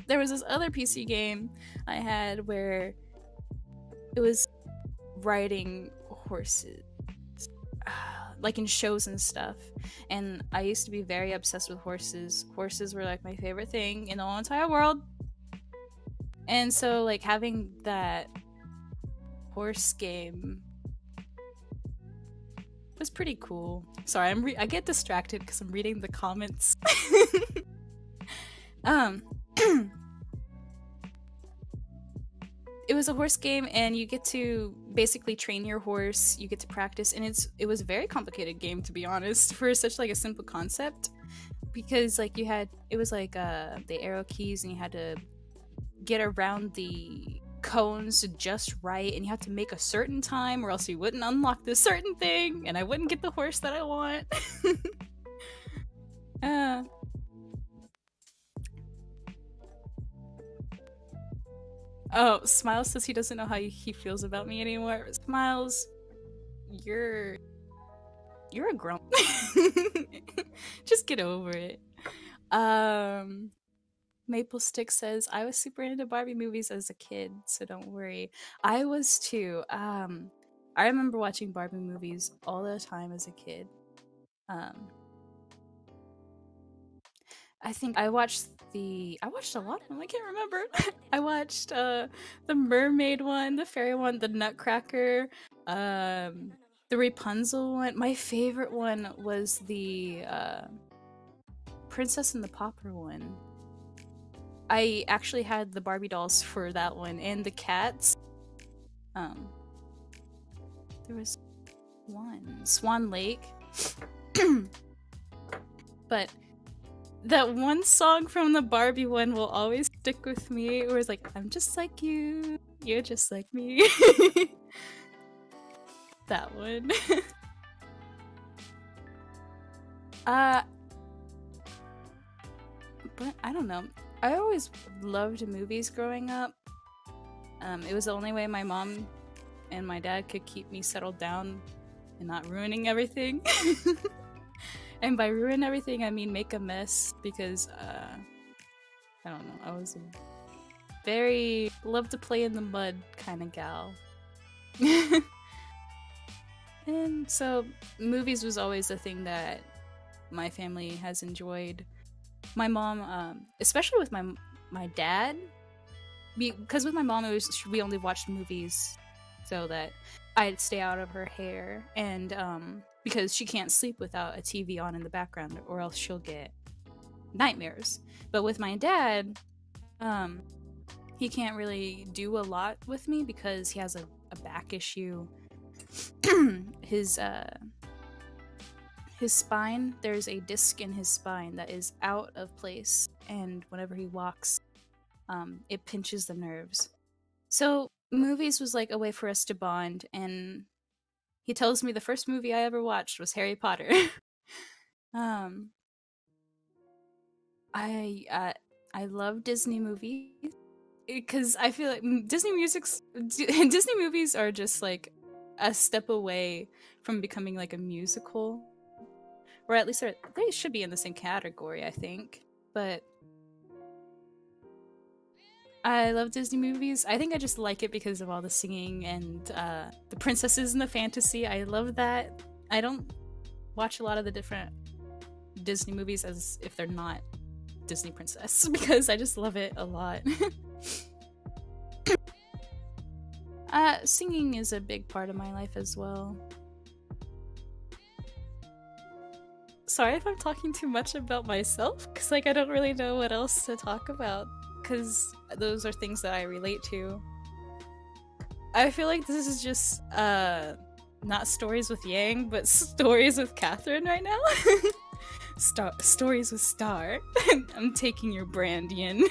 there was this other PC game I had where it was riding horses, like in shows and stuff. And I used to be very obsessed with horses. Horses were like my favorite thing in the whole entire world. And so like having that horse game was pretty cool. Sorry, I get distracted because I'm reading the comments. It was a horse game, and you get to basically train your horse. You get to practice, and it was a very complicated game, to be honest, for such like a simple concept, because like it was like the arrow keys, and you had to get around the cones just right, and you had to make a certain time or else you wouldn't unlock this certain thing, and I wouldn't get the horse that I want. Oh, Smiles says he doesn't know how he feels about me anymore. Smiles, you're a grump. Just get over it. Maple Stick says, I was super into Barbie movies as a kid, so don't worry. I was too. I remember watching Barbie movies all the time as a kid. I think I watched a lot of them. I can't remember. I watched the mermaid one, the fairy one, the Nutcracker, the Rapunzel one. My favorite one was the Princess and the Pauper one. I actually had the Barbie dolls for that one, and the cats. There was one, Swan Lake. But that one song from the Barbie one will always stick with me. It was like, I'm just like you, you're just like me. That one. But I don't know. I always loved movies growing up. It was the only way my mom and my dad could keep me settled down and not ruining everything. And by ruin everything, I mean make a mess, because I don't know, I was a very love to play in the mud kind of gal. And so movies was always a thing that my family has enjoyed. My mom, especially with my dad, because with my mom we only watched movies so that I'd stay out of her hair, and because she can't sleep without a TV on in the background, or else she'll get nightmares. But with my dad, he can't really do a lot with me because he has a back issue. His spine, there's a disc in his spine that is out of place, and whenever he walks, it pinches the nerves. So movies was like a way for us to bond, and he tells me the first movie I ever watched was Harry Potter. I love Disney movies because I feel like Disney movies are just like a step away from becoming like a musical, or at least they should be in the same category, I think. But I love Disney movies. I think I just like it because of all the singing and the princesses and the fantasy. I love that. I don't watch a lot of the different Disney movies as if they're not Disney princess, because I just love it a lot. Singing is a big part of my life as well. Sorry if I'm talking too much about myself, because like I don't really know what else to talk about, because those are things that I relate to. I feel like this is just not stories with Yang, but stories with Catherine right now. Stories with Star. I'm taking your brand, Yin.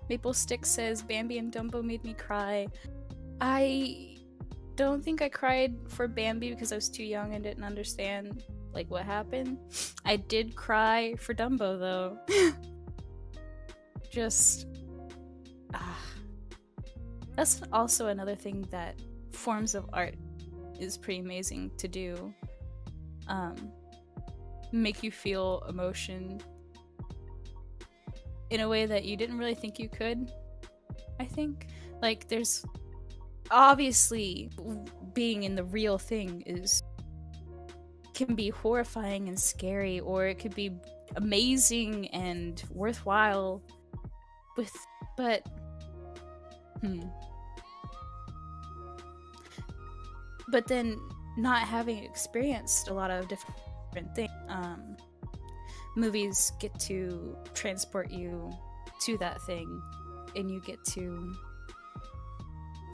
Maple Stick says Bambi and Dumbo made me cry. I don't think I cried for Bambi because I was too young and didn't understand like what happened. I did cry for Dumbo though. Just that's also another thing that forms of art is pretty amazing to do. Make you feel emotion in a way that you didn't really think you could. I think like there's obviously being in the real thing can be horrifying and scary, or it could be amazing and worthwhile but then not having experienced a lot of different things, movies get to transport you to that thing, and you get to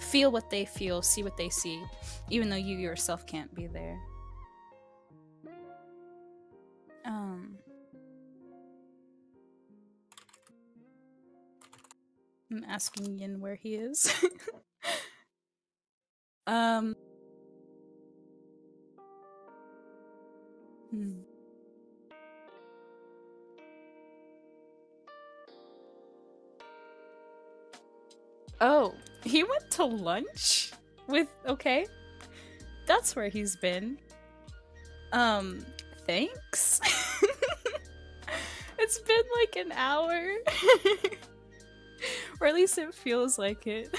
feel what they feel, see what they see, even though you yourself can't be there. I'm asking Yin where he is. Oh, he went to lunch with, okay. That's where he's been. Thanks. It's been like an hour. Or at least it feels like it.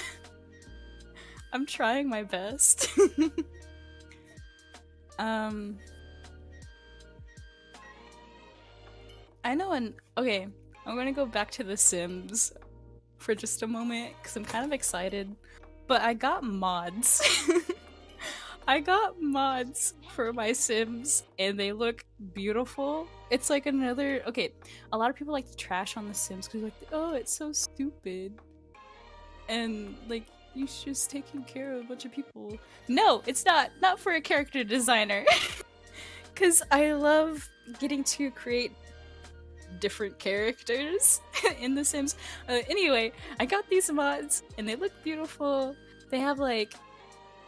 I'm trying my best. I know okay, I'm gonna go back to The Sims for just a moment because I'm kind of excited. But I got mods. I got mods for my Sims and they look beautiful. It's like another, okay, a lot of people like to trash on The Sims because like, oh, it's so stupid. And like, you're just taking care of a bunch of people. No, it's not for a character designer. Because I love getting to create different characters in The Sims. Anyway, I got these mods and they look beautiful. They have like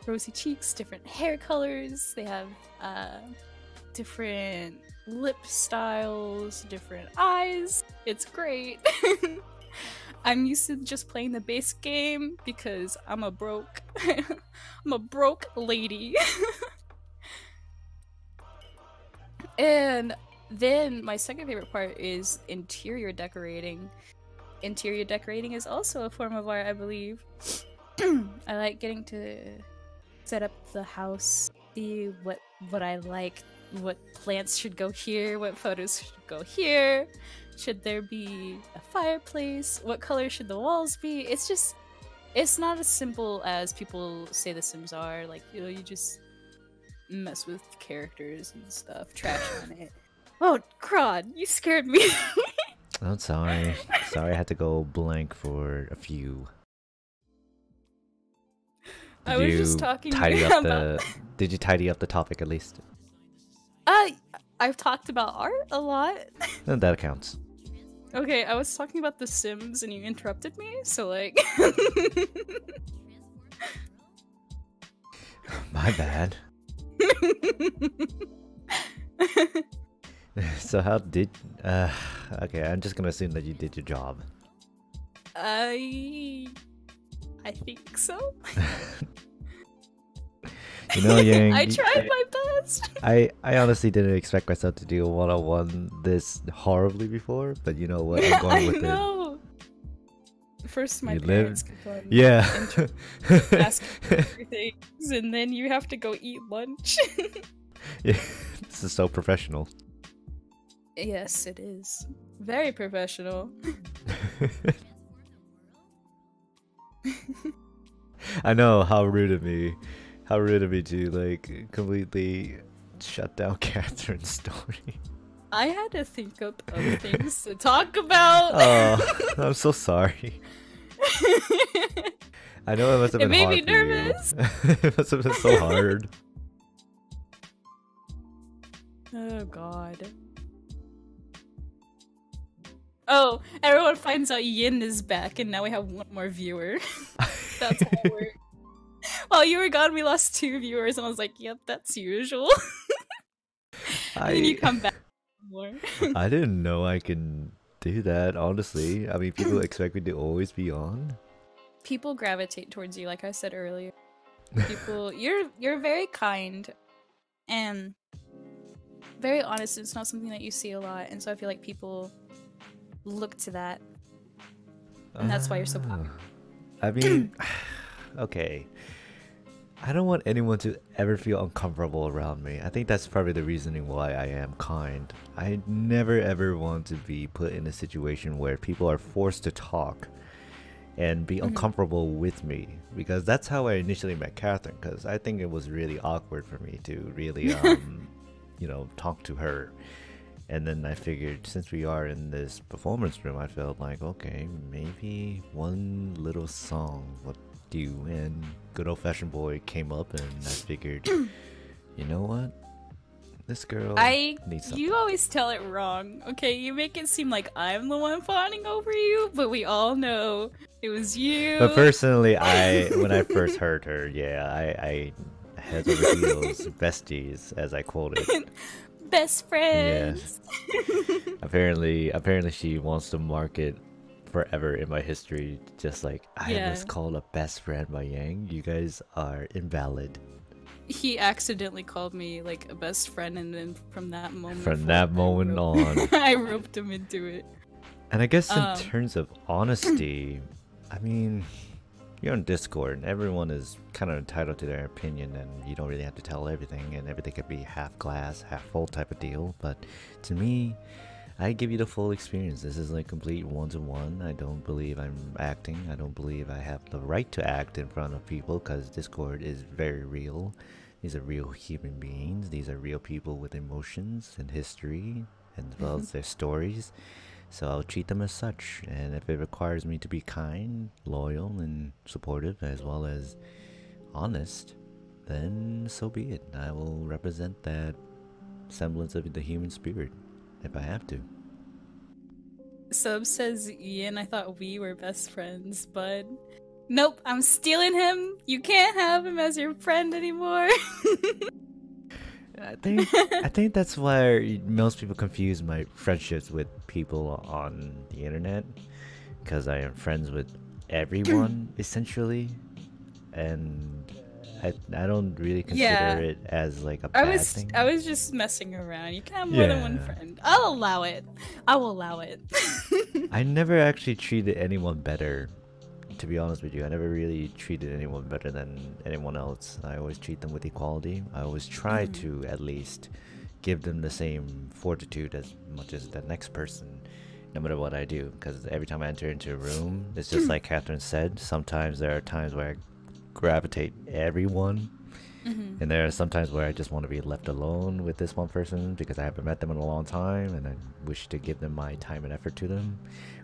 rosy cheeks, different hair colors, they have different lip styles, different eyes. It's great. I'm used to just playing the base game because I'm a broke I'm a broke lady. And then my second favorite part is interior decorating. Interior decorating is also a form of art, I believe. I like getting to set up the house, see what I like, what plants should go here, what photos should go here. Should there be a fireplace? What color should the walls be? It's not as simple as people say The Sims are. Like, you know, you just mess with characters and stuff, trash on it. Oh, crud, you scared me. I'm sorry. Sorry, I had to go blank for a few. I was just talking about... Did you tidy up the topic at least? I've talked about art a lot. That counts. Okay, I was talking about The Sims and you interrupted me, so like... My bad. So how did... okay, I'm just gonna assume that you did your job. I think so. You know, Yeng, I tried my best. I honestly didn't expect myself to do a one-on-one this horribly before, but you know what? I'm going with it. First, my parents keep on asking for things, and then you have to go eat lunch. Yeah, this is so professional. Yes, it is. Very professional. I know, how rude of me. How rude of me to like completely shut down Catherine's story. I had to think of other things to talk about. Oh, I'm so sorry. I know it must have been hard. It made me nervous. It must have been so hard. Oh god. Oh, everyone finds out Yin is back, and now we have one more viewer. That's how it works. While you were gone, we lost 2 viewers, and I was like, yep, that's usual. And then you come back more. I didn't know I can do that, honestly. I mean, people expect me to always be on. People gravitate towards you, like I said earlier. People, you're very kind and very honest. It's not something that you see a lot, and so I feel like people look to that, and that's why you're so popular. I mean, okay. I don't want anyone to ever feel uncomfortable around me. I think that's probably the reasoning why I am kind. I never ever want to be put in a situation where people are forced to talk and be uncomfortable with me, because that's how I initially met Catherine, because I think it was really awkward for me to really you know, talk to her. And then I figured, since we are in this performance room, I felt like, okay, maybe one little song would do. And good old-fashioned boy came up, and I figured, you know what? This girl needs something. You always tell it wrong, okay? You make it seem like I'm the one fawning over you, but we all know it was you. But personally, when I first heard her, yeah, I heads over heels, besties, as I quoted. Best friends. Yes. Apparently she wants to mark it forever in my history, just like I was called a best friend by Yeng. You guys are invalid. He accidentally called me like a best friend, and then from that moment on, I roped him into it. And I guess in terms of honesty, I mean, you're on Discord and everyone is kind of entitled to their opinion, and you don't really have to tell everything, and everything could be half glass, half full type of deal. But to me, I give you the full experience. This is like complete one-to-one. I don't believe I'm acting. I don't believe I have the right to act in front of people, because Discord is very real. These are real human beings. These are real people with emotions and history, as well as their stories. So I'll treat them as such, and if it requires me to be kind, loyal, and supportive, as well as honest, then so be it. I will represent that semblance of the human spirit, if I have to. Sub says, Ian, I thought we were best friends, but nope, I'm stealing him. You can't have him as your friend anymore. I think that's why most people confuse my friendships with people on the internet, because I am friends with everyone essentially, and I don't really consider Yeah. it as like a I bad was thing. I was just messing around. You can have more than one Yeah. friend. I'll allow it. I will allow it. I never actually treated anyone better. To be honest with you, I never really treated anyone better than anyone else. I always treat them with equality. I always try to at least give them the same fortitude as much as the next person, no matter what I do. Because every time I enter into a room, it's just like Catherine said. Sometimes there are times where I gravitate everyone, and there are sometimes where I just want to be left alone with this one person because I haven't met them in a long time and I wish to give them my time and effort to them.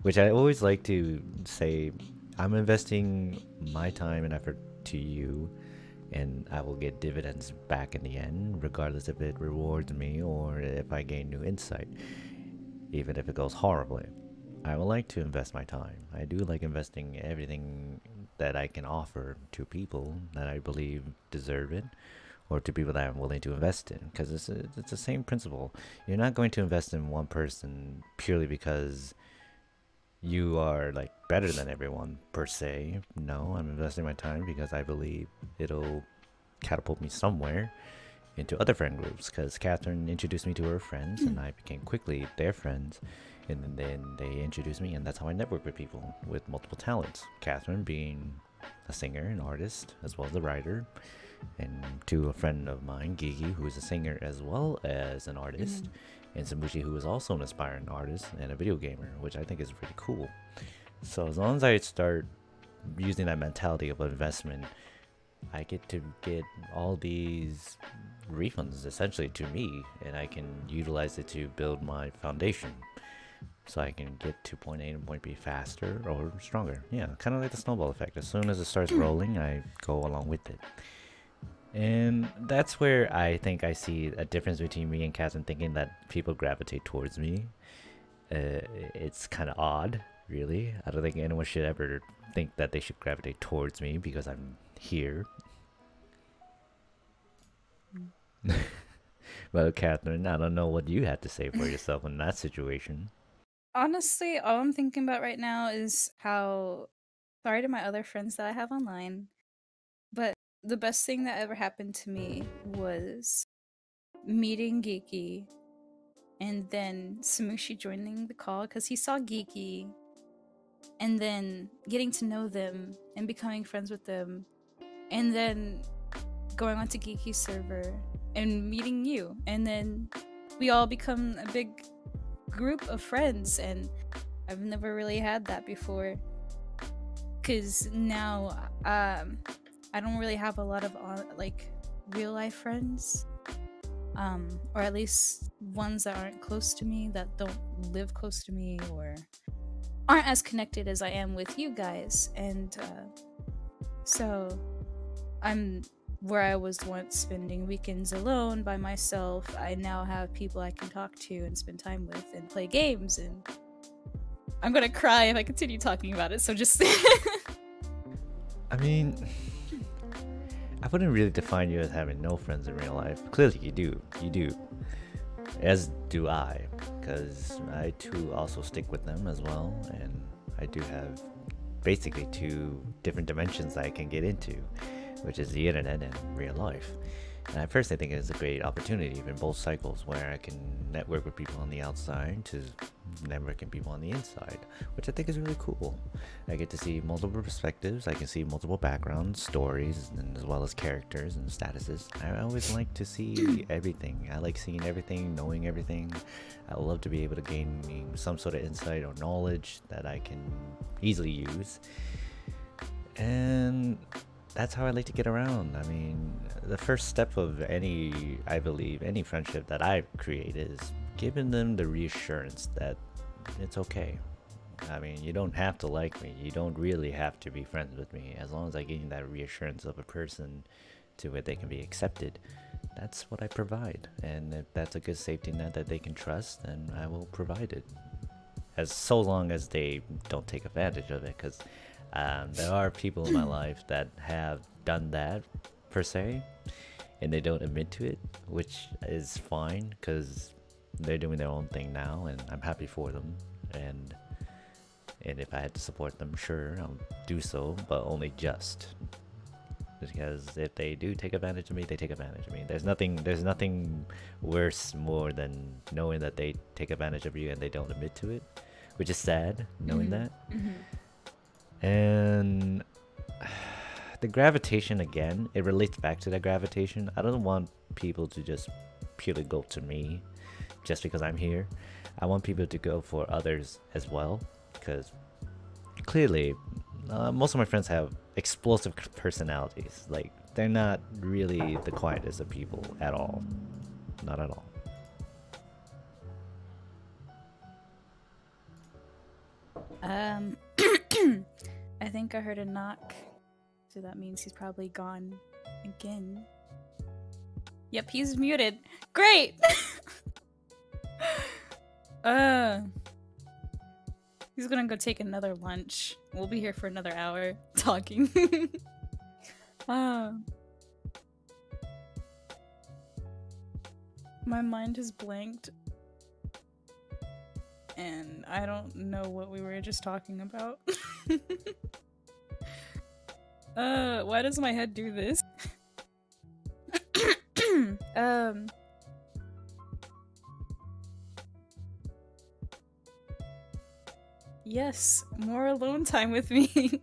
Which I always like to say, I'm investing my time and effort to you, and I will get dividends back in the end, regardless if it rewards me or if I gain new insight, even if it goes horribly. I would like to invest my time. I do like investing everything that I can offer to people that I believe deserve it, or to people that I'm willing to invest in, because it's the same principle. You're not going to invest in one person purely because you are like better than everyone per se. No, I'm investing my time because I believe it'll catapult me somewhere into other friend groups, because Catherine introduced me to her friends and I became quickly their friends, and then they introduced me, and that's how I network with people with multiple talents. Catherine being a singer and artist as well as a writer, and to a friend of mine, Gigi, who is a singer as well as an artist, and Samushi, who is also an aspiring artist and a video gamer, which I think is really cool. So as long as I start using that mentality of investment, I get to get all these refunds essentially to me, and I can utilize it to build my foundation. So I can get to point A and point B faster or stronger. Yeah, kind of like the snowball effect. As soon as it starts rolling, I go along with it. And that's where I think I see a difference between me and Catherine, thinking that people gravitate towards me. It's kind of odd, really. I don't think anyone should ever think that they should gravitate towards me because I'm here. Well, Catherine, I don't know what you had to say for yourself in that situation. Honestly, all I'm thinking about right now is how sorry to my other friends that I have online, but the best thing that ever happened to me was meeting Geeky and then Samushi joining the call because he saw Geeky, and then getting to know them and becoming friends with them, and then going onto Geeky's server and meeting you, and then we all become a big group of friends, and I've never really had that before because now I don't really have a lot of like real life friends, or at least ones that aren't close to me, that don't live close to me, or aren't as connected as I am with you guys. And so I'm where I was once spending weekends alone by myself. I now have people I can talk to and spend time with and play games, and I'm gonna cry if I continue talking about it, so just I mean, I wouldn't really define you as having no friends in real life. Clearly you do. You do. As do I, because I too also stick with them as well, and I do have basically two different dimensions I can get into, which is the internet and real life. And I personally think it's a great opportunity in both cycles, where I can network with people on the outside to networking people on the inside, which I think is really cool. I get to see multiple perspectives, I can see multiple backgrounds, stories, and as well as characters and statuses. I always like to see everything. I like seeing everything, knowing everything. I love to be able to gain some sort of insight or knowledge that I can easily use. And that's how I like to get around. I mean, the first step of I believe, any friendship that I create is giving them the reassurance that it's okay. I mean, you don't have to like me. You don't really have to be friends with me. As long as I give you that reassurance of a person to where they can be accepted, that's what I provide. And if that's a good safety net that they can trust, then I will provide it. As so long as they don't take advantage of it, because there are people in my life that have done that per se, and they don't admit to it, which is fine because they're doing their own thing now, and I'm happy for them. And And if I had to support them, sure, I'll do so, but only just. Because if they do take advantage of me, they take advantage of me. There's nothing worse more than knowing that they take advantage of you and they don't admit to it, which is sad, knowing that. And the gravitation, again, it relates back to that gravitation. I don't want people to just purely go to me just because I'm here. I want people to go for others as well, because clearly most of my friends have explosive personalities. Like, they're not really the quietest of people at all. Not at all. I think I heard a knock, so that means he's probably gone again. Yep, he's muted. Great! He's gonna go take another lunch. We'll be here for another hour talking. My mind has blanked. And I don't know what we were just talking about. Why does my head do this? Yes, more alone time with me.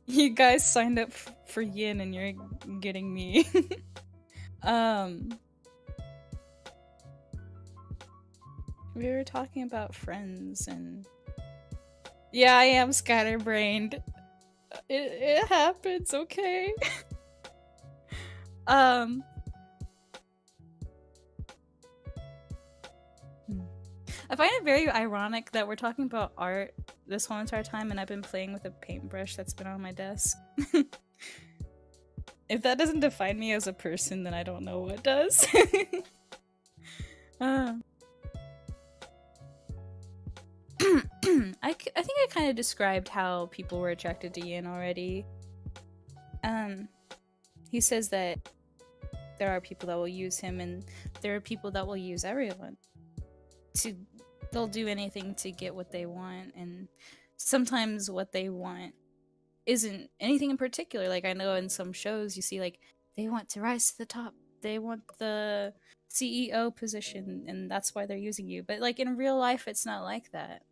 You guys signed up for Yin and you're getting me. We were talking about friends and... Yeah, I am scatterbrained. It happens, okay? I find it very ironic that we're talking about art this whole entire time and I've been playing with a paintbrush that's been on my desk. If that doesn't define me as a person, then I don't know what does. I think I kind of described how people were attracted to Yin already. He says that there are people that will use him and there are people that will use everyone. They'll do anything to get what they want, and sometimes what they want isn't anything in particular. Like, I know in some shows you see, like, they want to rise to the top, they want the CEO position, and that's why they're using you. But, like, in real life, it's not like that.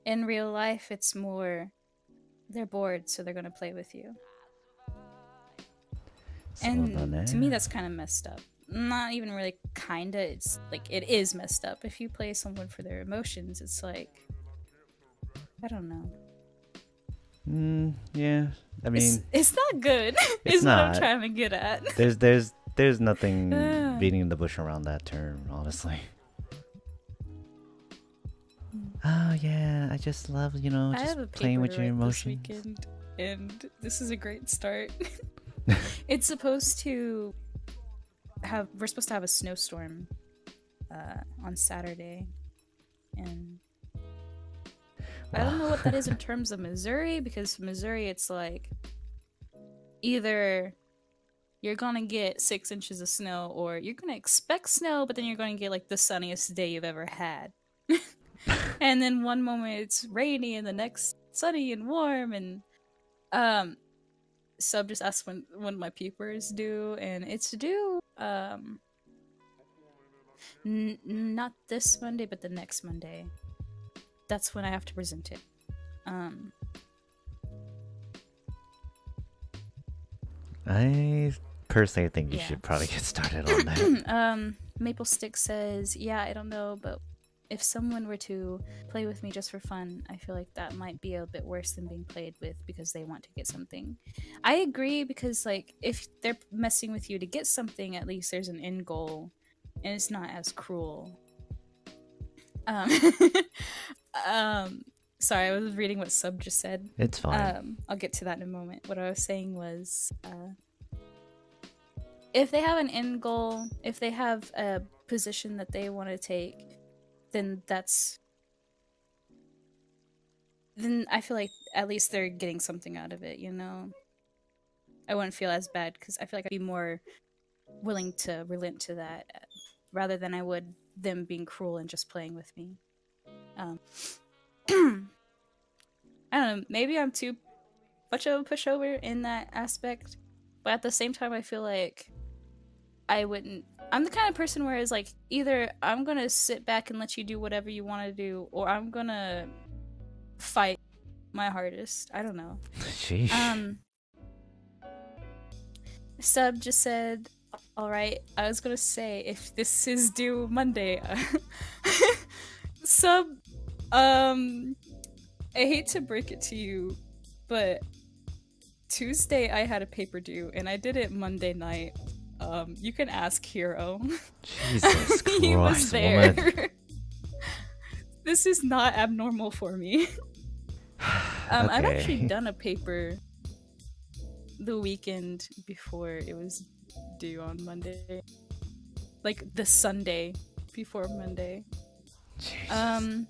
In real life, it's more, they're bored, so they're gonna play with you. And to me, that's kind of messed up. Not even really kinda, it's like, it is messed up. If you play someone for their emotions, it's like, I don't know. Yeah, I mean, it's not good. It's not not. What I'm trying to get at. There's nothing beating the bush around that term, honestly. Oh yeah, I just love, you know, just playing with your emotions. This weekend, and this is a great start. It's supposed to we're supposed to have a snowstorm on Saturday, and I don't know what that is in terms of Missouri, because Missouri, it's like either you're gonna get 6 inches of snow or you're gonna expect snow, but then you're gonna get like the sunniest day you've ever had. And then one moment it's rainy and the next sunny and warm, and Sub just asked when my paper is due, and it's due not this Monday, but the next Monday. That's when I have to present it. I personally think you should probably get started on that. Maple Stick says, yeah, I don't know, but if someone were to play with me just for fun, I feel like that might be a bit worse than being played with because they want to get something. I agree, because like if they're messing with you to get something, at least there's an end goal and it's not as cruel. Sorry, I was reading what Sub just said. It's fine. I'll get to that in a moment. What I was saying was, if they have an end goal, if they have a position that they want to take, then I feel like at least they're getting something out of it, you know? I wouldn't feel as bad, because I feel like I'd be more willing to relent to that rather than I would them being cruel and just playing with me. I don't know, maybe I'm too much of a pushover in that aspect, but at the same time I feel like I'm the kind of person where it's like, either I'm gonna sit back and let you do whatever you want to do, or I'm gonna fight my hardest. I don't know. Sheesh. Sub just said, alright, I was gonna say, if this is due Monday, Sub, I hate to break it to you, but Tuesday I had a paper due, and I did it Monday night. You can ask Hero. Jesus Christ, He was there. woman. This is not abnormal for me. I've actually Okay. done a paper the weekend before it was due on Monday. Like the Sunday before Monday. Jesus.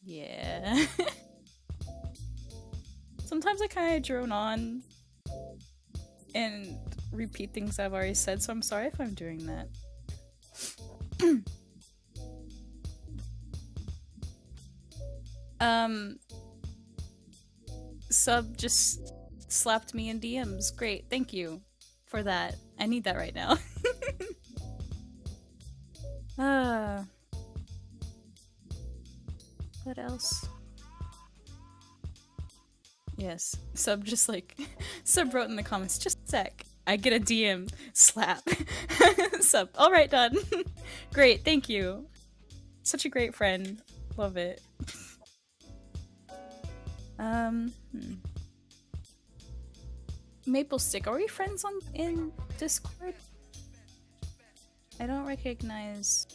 Yeah. Sometimes I kind of drone on and repeat things I've already said, so I'm sorry if I'm doing that. Sub just slapped me in DMs. Great, thank you for that. I need that right now. What else? Yes, Sub just like Sub wrote in the comments, just a sec. I get a DM, slap. Sub, alright, done. Great, thank you. Such a great friend. Love it. Maple Stick, are we friends in Discord? I don't recognize